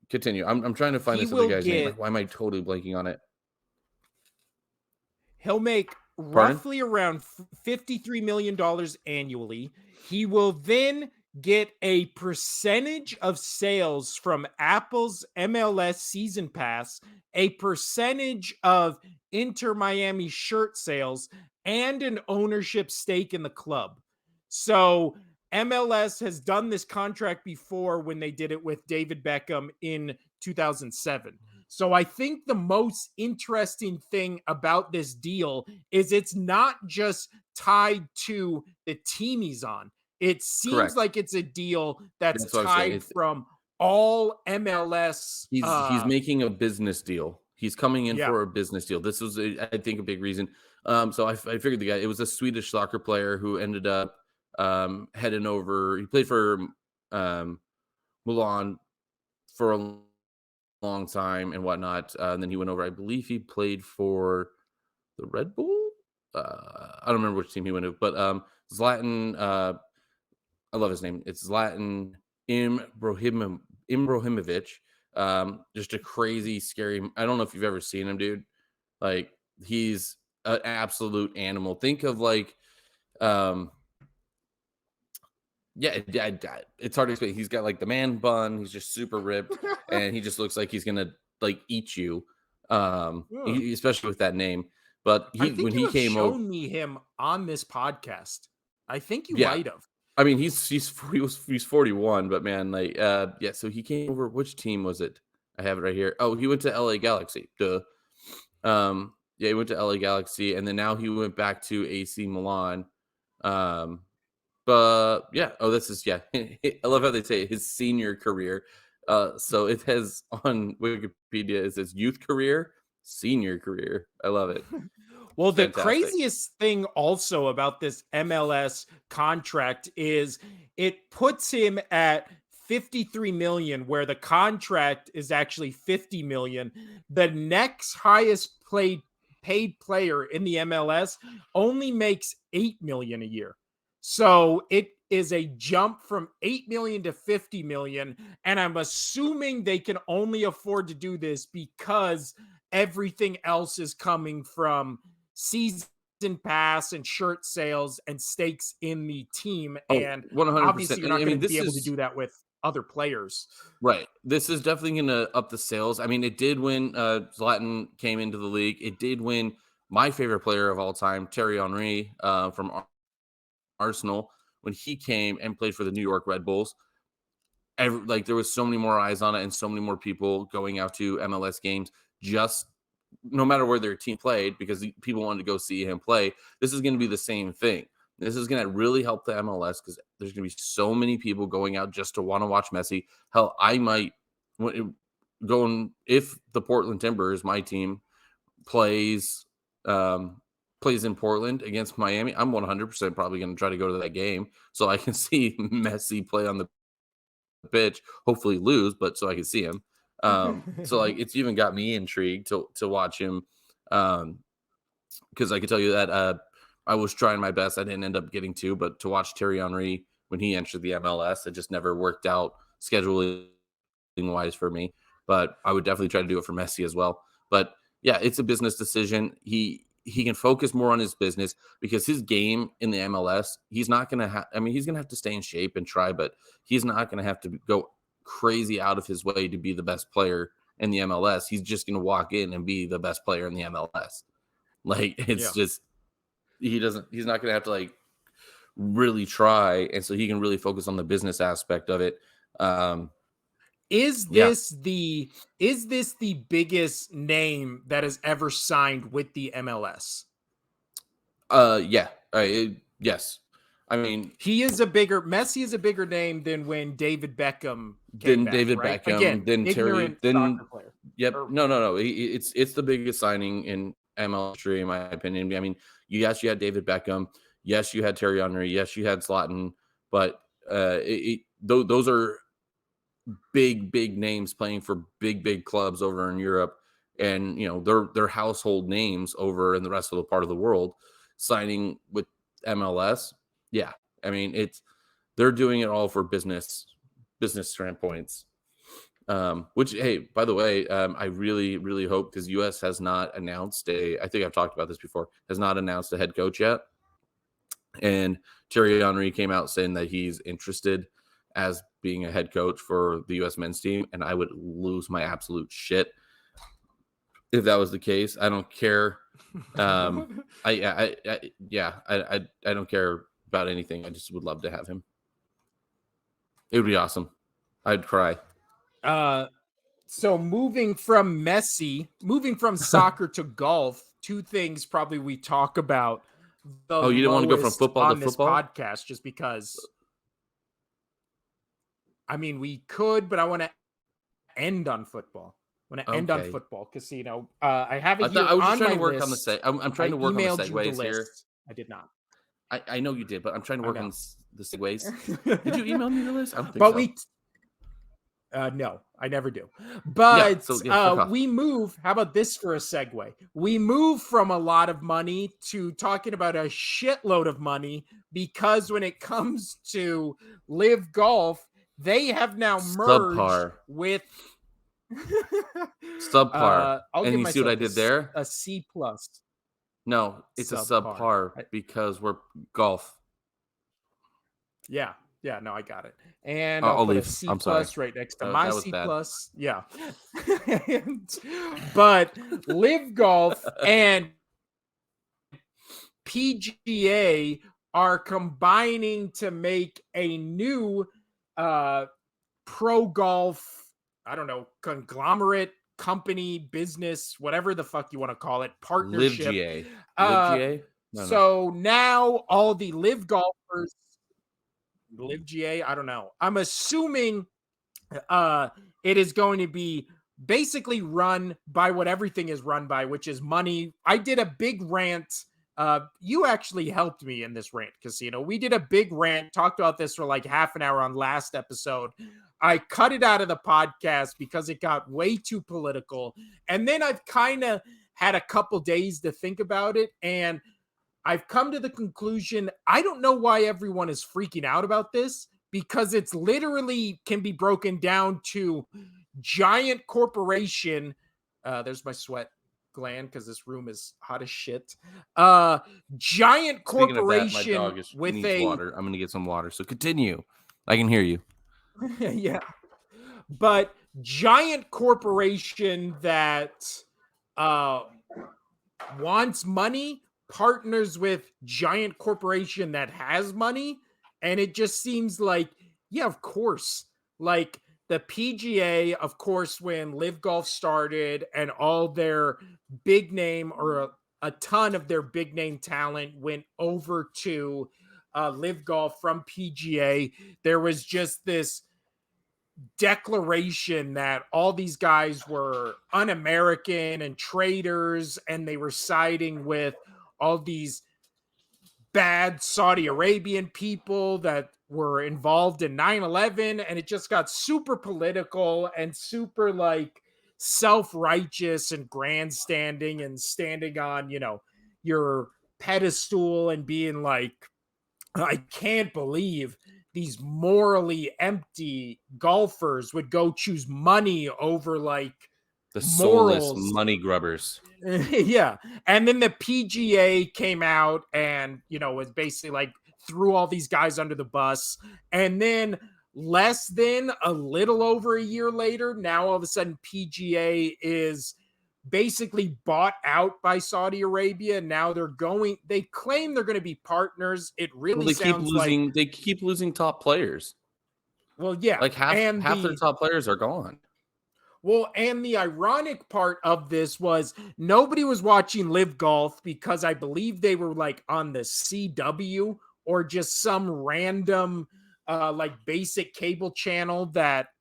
Continue. I'm trying to find he this other will guy's name. get Why am I totally blanking on it? He'll make Pardon? roughly around $53 million annually. He will then get a percentage of sales from Apple's MLS season pass, a percentage of Inter Miami shirt sales, and an ownership stake in the club. So MLS has done this contract before when they did it with David Beckham in 2007. So I think the most interesting thing about this deal is it's not just tied to the team he's on. It seems Correct. like it's a deal that's That's what I was saying. tied from all MLS. He's making a business deal. He's coming in Yeah. for a business deal. This was, I think, a big reason. So I figured the guy. It was a Swedish soccer player who ended up heading over. He played for um, Milan for a long time and whatnot. And then he went over. I believe he played for the Red Bull. I don't remember which team he went to, but Zlatan. I love his name. It's Zlatan Ibrahimovic. Just a crazy, scary. I don't know if you've ever seen him, dude. Like he's an absolute animal. Think of like um Yeah, it's hard to explain. He's got like the man bun. He's just super ripped, and he just looks like he's gonna like eat you. Ugh. Especially with that name. But I when think you he have came over, shown me him on this podcast. I think you yeah. might have. I mean, he's 41, but man, like, yeah. So he came over. Which team was it? I have it right here. Oh, he went to LA Galaxy. Duh. Yeah, he went to LA Galaxy, and then now he went back to AC Milan. Um, But yeah, oh, this is yeah. I love how they say his senior career. So it has on Wikipedia it says youth career, senior career. I love it. Well, It's the fantastic. craziest thing also about this MLS contract is it puts him at 53 million where the contract is actually 50 million. The next highest paid player in the MLS only makes 8 million a year. So it is a jump from 8 million to 50 million, and I'm assuming they can only afford to do this because everything else is coming from season pass and shirt sales and stakes in the team. Oh, And obviously, 100%. you're not I going mean, to be this able to is do that with other players. right. This is definitely going to up the sales. I mean, it did when Zlatan came into the league. It did when my favorite player of all time, Terry Henry, from Arsenal, when he came and played for the New York Red Bulls. Like there was so many more eyes on it and so many more people going out to MLS games just no matter where their team played because people wanted to go see him play. This is going to be the same thing. This is going to really help the MLS because there's going to be so many people going out just to want to watch Messi. Hell, I might go if the Portland Timbers, my team, plays plays in Portland against Miami. I'm 100% probably going to try to go to that game so I can see Messi play on the pitch, hopefully lose, but so I can see him. So like it's even got me intrigued to watch him. Because I can tell you that I was trying my best. I didn't end up getting to, but to watch Terry Henry when he entered the MLS, it just never worked out scheduling wise for me. But I would definitely try to do it for Messi as well. But yeah, it's a business decision. He can focus more on his business because his game in the MLS, he's not going to have, I mean, he's going to have to stay in shape and try, but he's not going to have to go crazy out of his way to be the best player in the MLS. He's just going to walk in and be the best player in the MLS. Like, it's Yeah. just, he's not going to have to like really try. And so he can really focus on the business aspect of it. Is Yeah. this the biggest name that has ever signed with the MLS? Yeah. Yes. I mean, Messi is a bigger name than when David Beckham came then back, David right? Beckham, Again, then Terry, ignorant then soccer player. yep. Or, No. It's the biggest signing in ML history, in my opinion. I mean, yes, you had David Beckham. Yes, you had Terry Henry. Yes, you had Zlatan. But those are big names playing for big clubs over in Europe, and you know they're household names over in the rest of the part of the world. Signing with MLS, yeah. I mean, they're doing it all for business standpoints. Which, hey, by the way, I really hope because US has not announced I think I've talked about this before, has not announced a head coach yet. And Thierry Henry came out saying that he's interested as being a head coach for the US men's team. And I would lose my absolute shit if that was the case. I don't care. I don't care about anything. I just would love to have him. It would be awesome. I'd cry. So moving from soccer to golf, two things probably we talk about the Oh, you didn't want to go from lowest football to on this football? podcast, just because. I mean, we could, but I want to end on football. Okay. Because I have it here I was just on trying my to work on the list. I'm trying I to work on the emailed you the segues here. list. I did not. I know you did, but I'm trying to I work on know. the segues. Did you email me the list? I don't think But so. no, I never do. Yeah, But so yeah, fuck off. we move. How about this for a segue? We move from a lot of money to talking about a shitload of money because when it comes to Live Golf, they have now merged Subpar. with. Subpar. I'll And give you see what I myself did there? a C plus. No, it's a Subpar. subpar because we're golf. Yeah. Yeah, no, I got it. And I'll I'll put a leave. C I'm sorry. plus right next to my That was C bad. plus. Yeah. But Live Golf and PGA are combining to make a new uh pro golf, I don't know, conglomerate, company, business, whatever the fuck you want to call it, Live partnership. GA. Live Uh GA? No. so now all the live golfers, live GA, I don't know. I'm assuming uh it is going to be basically run by what everything is run by, which is money. I did a big rant. You actually helped me in this rant, Casino. We did a big rant, talked about this for like half an hour on last episode. I cut it out of the podcast because it got way too political. And then I've kind of had a couple days to think about it, and I've come to the conclusion I don't know why everyone is freaking out about this, because it's literally can be broken down to giant corporation. There's my sweat gland because this room is hot as shit. Giant Speaking of that, my corporation dog with needs a water. I'm gonna get some water. So continue. I can hear you. yeah, but giant corporation that uh wants money, partners with giant corporation that has money, and it just seems like, yeah, of course. Like the PGA, of course, when Live Golf started and all their big name, or a ton of their big name talent went over to Live Golf from PGA, there was just this declaration that all these guys were un-American and traitors, and they were siding with all these bad Saudi Arabian people that were involved in 9/11, and it just got super political and super like self-righteous and grandstanding and standing on, your pedestal and being like, I can't believe these morally empty golfers would go choose money over like The soulless morals. money grubbers. Yeah. And then the PGA came out and, was basically like threw all these guys under the bus. And then less than a little over a year later, now all of a sudden PGA is basically bought out by Saudi Arabia. Now they claim they're going to be partners. It Well, really they keep sounds like, losing. They keep losing top players. well, yeah. Like half And their top players are gone. Well, and the ironic part of this was nobody was watching Live Golf because I believe they were like on the CW or just some random like basic cable channel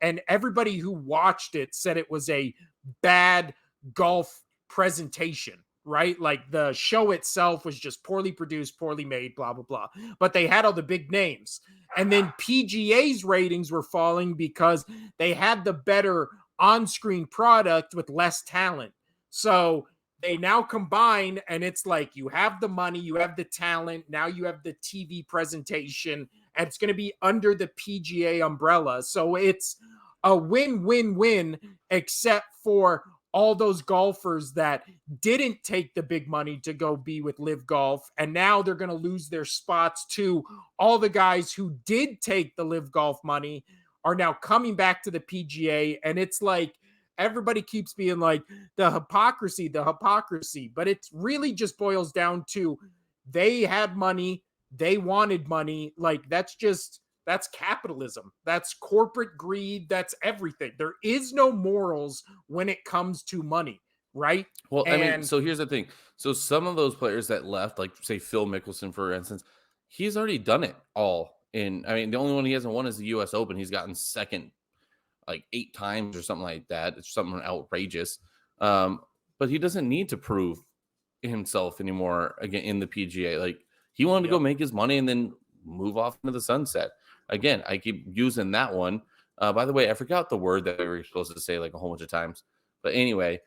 and everybody who watched it said it was a bad golf presentation, right? Like the show itself was just poorly produced, poorly made, blah blah blah. But they had all the big names. And then PGA's ratings were falling because they had the better on-screen product with less talent. So they now combine, and it's like you have the money, you have the talent, now you have the TV presentation, and it's going to be under the PGA umbrella. So it's a win-win-win, except for all those golfers that didn't take the big money to go be with Live Golf, and now they're going to lose their spots to all the guys who did take the Live Golf money are now coming back to the PGA. And it's like everybody keeps being like the hypocrisy, but it really just boils down to they had money, they wanted money. Like that's capitalism. That's corporate greed. That's everything. There is no morals when it comes to money, right? Well, I mean, so here's the thing. So some of those players that left, like say Phil Mickelson, for instance, he's already done it all. The only one he hasn't won is the U.S. Open. He's gotten second like 8 times or something like that. It's something outrageous. But he doesn't need to prove himself anymore again in the PGA. Like he wanted to go make his money and then move off into the sunset. Again, I keep using that one. By the way, I forgot the word that we were supposed to say like a whole bunch of times. But anyway,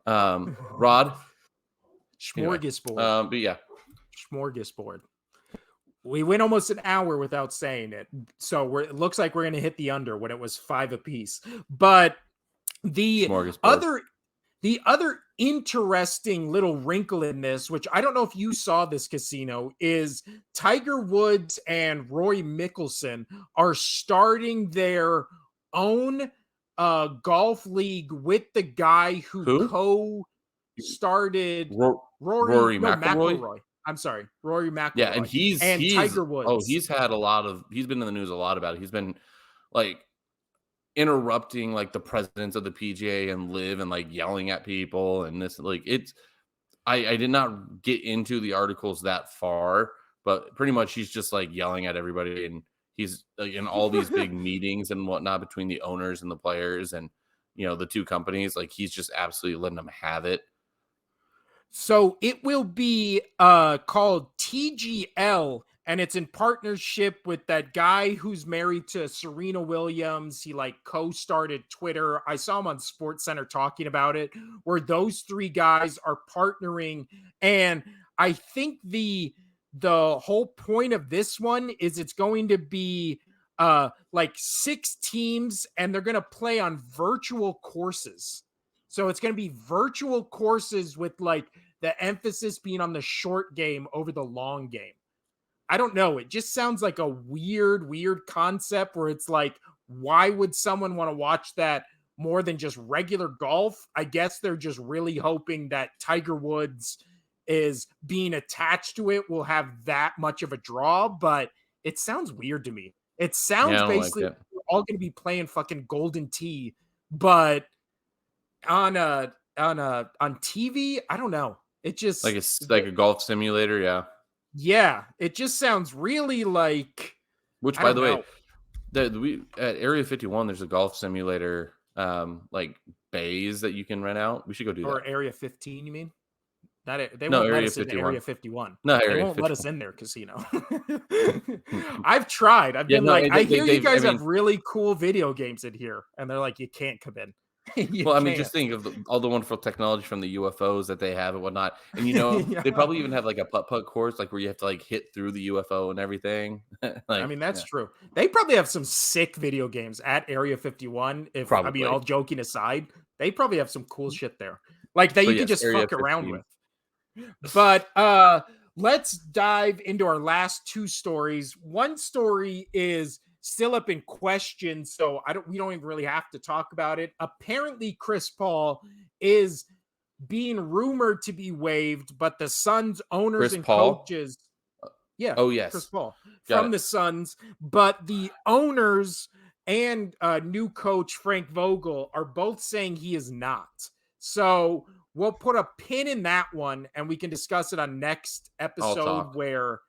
Rod. Smorgasbord. Anyway, but yeah. Smorgasbord. We went almost an hour without saying it. So it looks like we're going to hit the under when it was 5 apiece. But the The other interesting little wrinkle in this, which I don't know if you saw this, Casino, is Tiger Woods and Roy Mickelson are starting their own golf league with the guy who Who? co-started Rory McIlroy? McIlroy. I'm sorry, Rory Yeah, and McIlroy he's and he's Tiger Woods. he's had a lot of he's been in the news a lot about it. He's been like interrupting like the presidents of the PGA and live and like yelling at people and this like it's I did not get into the articles that far, but pretty much he's just like yelling at everybody and he's like in all these big meetings and whatnot between the owners and the players and the two companies. Like he's just absolutely letting them have it. So it will be called TGL, and it's in partnership with that guy who's married to Serena Williams. He like co-started Twitter. I saw him on Sports Center talking about it, where those three guys are partnering. And I think the whole point of this one is it's going to be like 6 teams, and they're going to play on virtual courses. So it's going to be virtual courses with like the emphasis being on the short game over the long game. I don't know. It just sounds like a weird concept where it's like, why would someone want to watch that more than just regular golf? I guess they're just really hoping that Tiger Woods is being attached to it will have that much of a draw, but it sounds weird to me. It sounds Yeah, I don't like basically it. we're all going to be playing fucking Golden Tee, but on TV, I don't know. It just Like a golf simulator, yeah. yeah, it just sounds really like Which, I by don't the way, know. we at Area 51, there's a golf simulator, like bays that you can rent out. We should go do that. Or Area 15, you mean? That they No, won't let Area us into 51. Area 51. No, They Area won't let 51. us in there, Casino. I've tried. I've Yeah, been no, like, I they, hear you they've. I guys mean, have really cool video games in here, and they're like, you can't come in. You well, I mean, can't. just think of all the wonderful technology from the UFOs that they have and whatnot. And Yeah. they probably even have like a putt course, like where you have to like hit through the UFO and everything. I Like, mean, that's yeah, true. They probably have some sick video games at Area 51. I mean, probably. all joking aside, they probably have some cool shit there. Like that But you can yes, just Area fuck around 15. with. But let's dive into our last 2 stories. One story is still up in question, so we don't even really have to talk about it. Apparently, Chris Paul is being rumored to be waived, but the Suns owners Chris and Paul. coaches, yeah, Oh Chris yes, Paul got from it. the Suns, but the owners and new coach Frank Vogel are both saying he is not. So we'll put a pin in that one, and we can discuss it on next I'll episode talk. where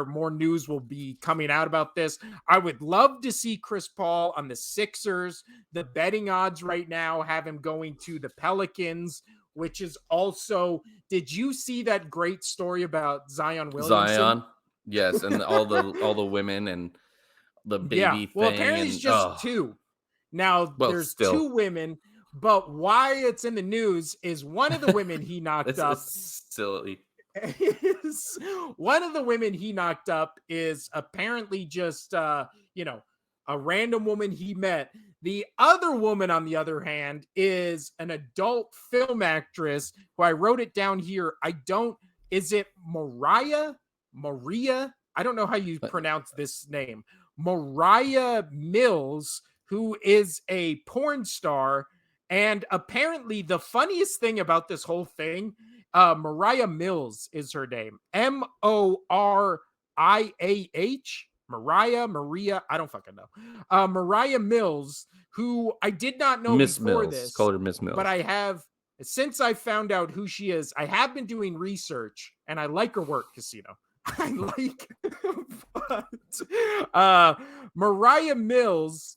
more news will be coming out about this. I would love to see Chris Paul on the Sixers. The betting odds right now have him going to the Pelicans, which is also, did you see that great story about Zion Williamson? Zion, yes, and all the women and the Yeah. baby Well, thing, apparently it's and just 2. Now well, there's still, 2 women, but why it's in the news is one of the women he knocked this up is silly. is one of the women he knocked up is apparently just a random woman he met. The other woman, on the other hand, is an adult film actress who I wrote it down here. Is it Maria? I don't know how you pronounce this name. Mariah Mills, who is a porn star. And apparently, the funniest thing about this whole thing, Mariah Mills is her name. Moriah. Maria, I don't fucking know. Mariah Mills, who I did not know Miss before Mills, call this, her Miss Mills. but I have, since I found out who she is, I have been doing research, and I like her work, Casino. I like, Mariah Mills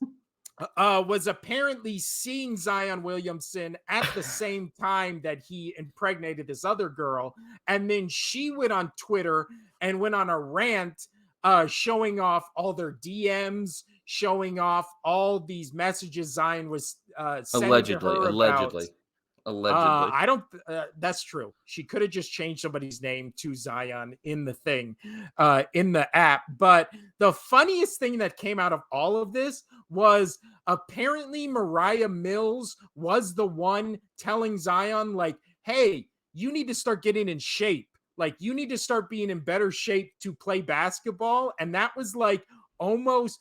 was apparently seeing Zion Williamson at the same time that he impregnated this other girl. And then she went on Twitter and went on a rant showing off all their DMs, showing off all these messages Zion was sending to her Allegedly. Allegedly. I don't. That's true. She could have just changed somebody's name to Zion in the thing, in the app. But the funniest thing that came out of all of this was apparently Mariah Mills was the one telling Zion, like, "Hey, you need to start getting in shape. Like, you need to start being in better shape to play basketball." And that was like almost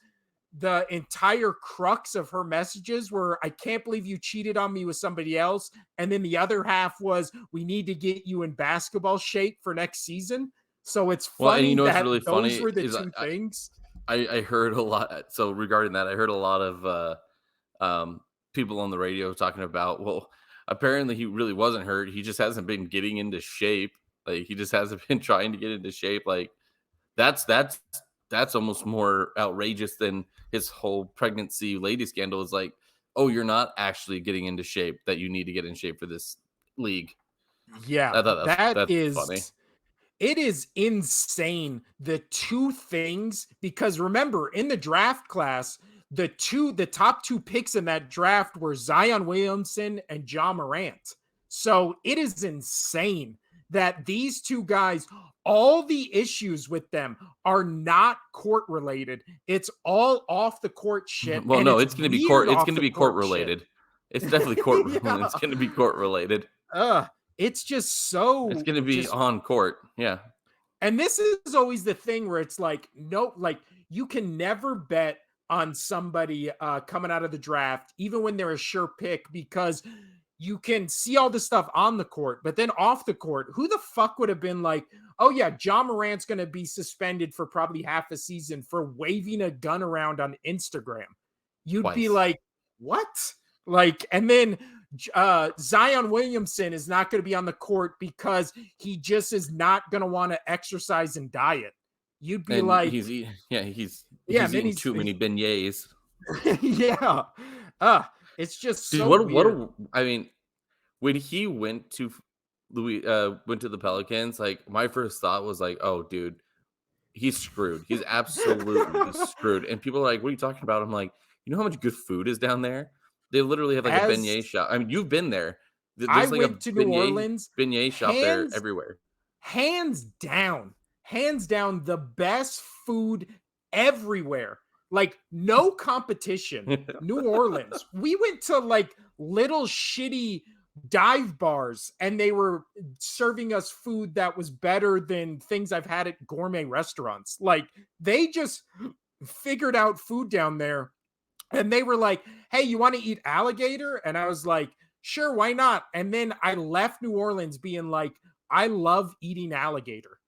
the entire crux of her messages were, "I can't believe you cheated on me with somebody else." And then the other half was, "We need to get you in basketball shape for next season." So it's Well, and you funny know what's that really those funny were the is two things. I heard a lot. So regarding that, I heard a lot of um, people on the radio talking about, well, apparently he really wasn't hurt. He just hasn't been getting into shape. Like he just hasn't been trying to get into shape. Like that's that's that's almost more outrageous than his whole pregnancy lady scandal. Is like, oh, you're not actually getting into shape. That you need to get in shape for this league. Yeah, I thought that that's is funny. it is insane, the two things, because remember in the draft class, the top two picks in that draft were Zion Williamson and Ja Morant. So it is insane that these two guys, all the issues with them are not court related. It's all off the court shit, Well, and no, it's it's going to be court. weird It's off going to the be court court shit. related. It's definitely court. Yeah. It's going to be court related. It's just It's so going to be just. on court. Yeah. And this is always the thing where it's like, no, like you can never bet on somebody coming out of the draft, even when they're a sure pick, because you can see all this stuff on the court, but then off the court, who the fuck would have been like, oh yeah, John Morant's going to be suspended for probably half a season for waving a gun around on Instagram? You'd be Twice. like, what? Like, and then Zion Williamson is not going to be on the court because he just is not going to want to exercise and diet. You'd be And like, he's yeah, and then eating too many beignets. yeah, it's just Dude, so weird. I mean, when he went to the Pelicans, like my first thought was like, oh, dude, he's screwed. He's absolutely screwed. And people are like, what are you talking about? I'm like, you know how much good food is down there? They literally have like a As beignet shop. I mean, you've been there. I There's like a went to New Orleans, beignet shop there hands everywhere. hands down, hands down, the best food everywhere. Like, no competition. New Orleans. We went to like little shitty dive bars and they were serving us food that was better than things I've had at gourmet restaurants. Like, they just figured out food down there, and they were like, "Hey, you want to eat alligator?" And I was like, "Sure, why not?" And then I left New Orleans being like, "I love eating alligator."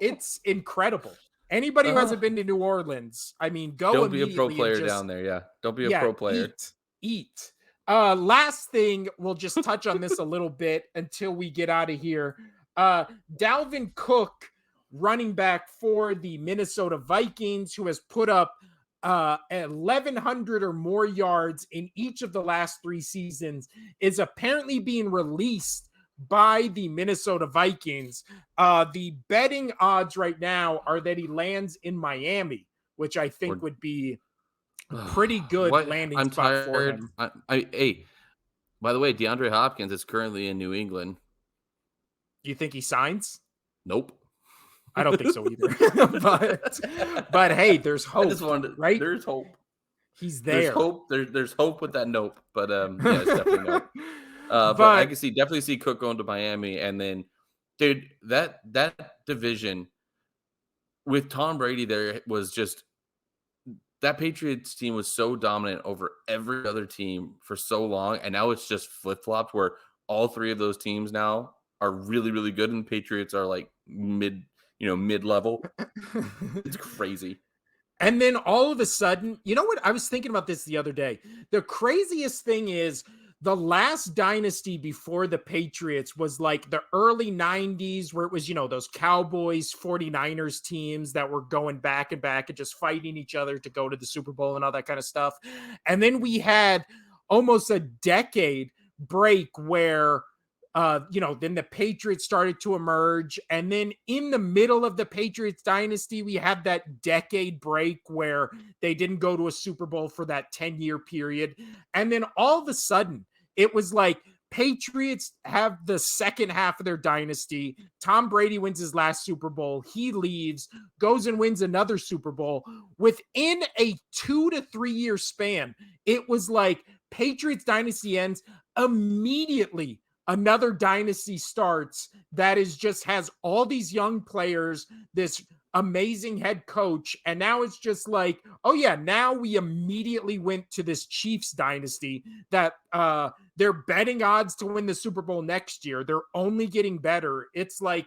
It's incredible. Anybody who Uh, hasn't been to New Orleans, I mean, go don't be a pro immediately and player just, down there. Yeah. Don't be a yeah, pro player. eat. Last thing, we'll just touch on this a little bit until we get out of here. Dalvin Cook, running back for the Minnesota Vikings, who has put up 1,100 or more yards in each of the last 3 seasons, is apparently being released by the Minnesota Vikings. The betting odds right now are that he lands in Miami, which I think Or would be a pretty good what? landing I'm spot for tired. him. Hey, by the way, DeAndre Hopkins is currently in New England. Do you think he signs? Nope. I don't think so either. but hey, there's I hope, just wanted. right? There's hope. He's There's there. hope. There's hope with that nope. But yeah, it's definitely nope. But I But can definitely see Cook going to Miami, and then, dude, that division with Tom Brady there was just that Patriots team was so dominant over every other team for so long, and now it's just flip flopped where all 3 of those teams now are really really good, and the Patriots are like mid level. It's crazy. and then all of a sudden, you know what? I was thinking about this the other day. The craziest thing is the last dynasty before the Patriots was like the early 90s, where it was, those Cowboys, 49ers teams that were going back and back and just fighting each other to go to the Super Bowl and all that kind of stuff. And then we had almost a decade break where then the Patriots started to emerge. And then in the middle of the Patriots dynasty, we had that decade break where they didn't go to a Super Bowl for that 10-year period. And then all of a sudden, it was like Patriots have the second half of their dynasty. Tom Brady wins his last Super Bowl. He leaves, goes and wins another Super Bowl. Within a 2 to 3 year span, it was like Patriots dynasty ends immediately. Another dynasty starts that is just has all these young players, this amazing head coach, and now it's just like, oh yeah, now we immediately went to this Chiefs dynasty that they're betting odds to win the Super Bowl next year. They're only getting better. It's like,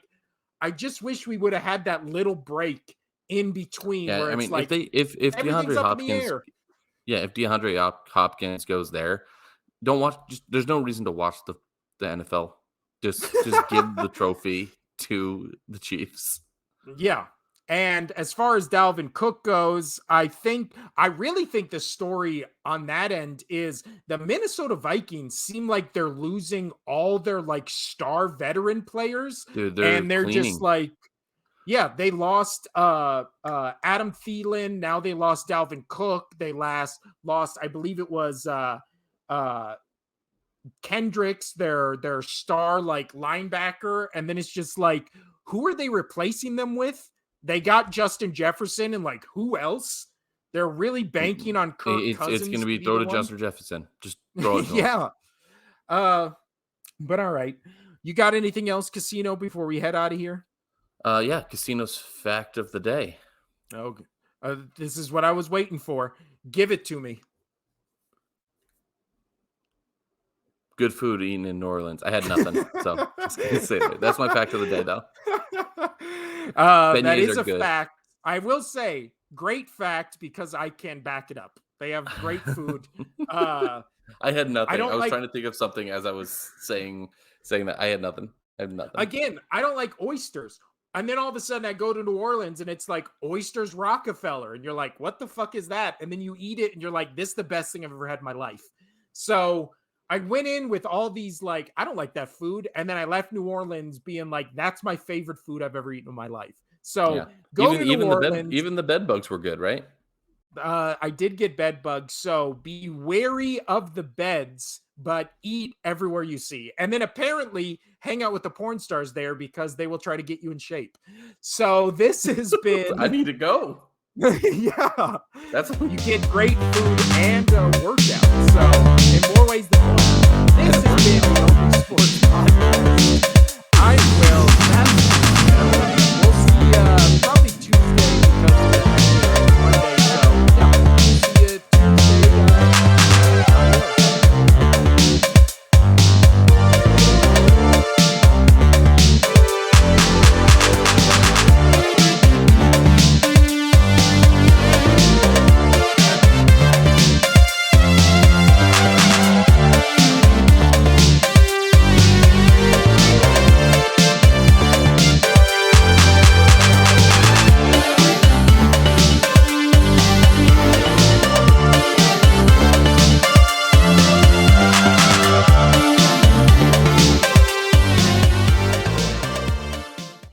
I just wish we would have had that little break in between where it's like, if everything's DeAndre up in the Hopkins, air. if DeAndre Hopkins goes there, don't watch. There's no reason to watch the NFL. Just give the trophy to the Chiefs. Yeah. And as far as Dalvin Cook goes, I really think the story on that end is the Minnesota Vikings seem like they're losing all their like star veteran players. Dude, they're cleaning. just like, yeah, they lost Adam Thielen. Now they lost Dalvin Cook. They lost, I believe it was Kendricks, their star like linebacker. And then it's just like, who are they replacing them with? They got Justin Jefferson, and like, who else? They're really banking on Kirk Cousins. It's going to be throw to Justin Jefferson. Just throw it. Yeah. But all right. You got anything else, Casino, before we head out of here? Yeah, Casino's fact of the day. Okay. This is what I was waiting for. Give it to me. Good food eaten in New Orleans. I had nothing, so just gonna say that. That's my fact of the day, though. That is a fact. I will say, great fact because I can back it up. They have great food. I had nothing. I was trying to think of something as I was saying that. I had nothing. Again, I don't like oysters. And then all of a sudden I go to New Orleans and it's like oysters Rockefeller. And you're like, what the fuck is that? And then you eat it and you're like, this is the best thing I've ever had in my life. So I went in with all these, like, I don't like that food. And then I left New Orleans being like, that's my favorite food I've ever eaten in my life. So yeah. go to New Orleans. Even the bed bugs were good, right? I did get bed bugs. So be wary of the beds, but eat everywhere you see. And then apparently hang out with the porn stars there because they will try to get you in shape. So this has been... I need to go. Yeah. You get great food and a workout. So in more ways than one. This has been the Open Sports Podcast. I'm Will.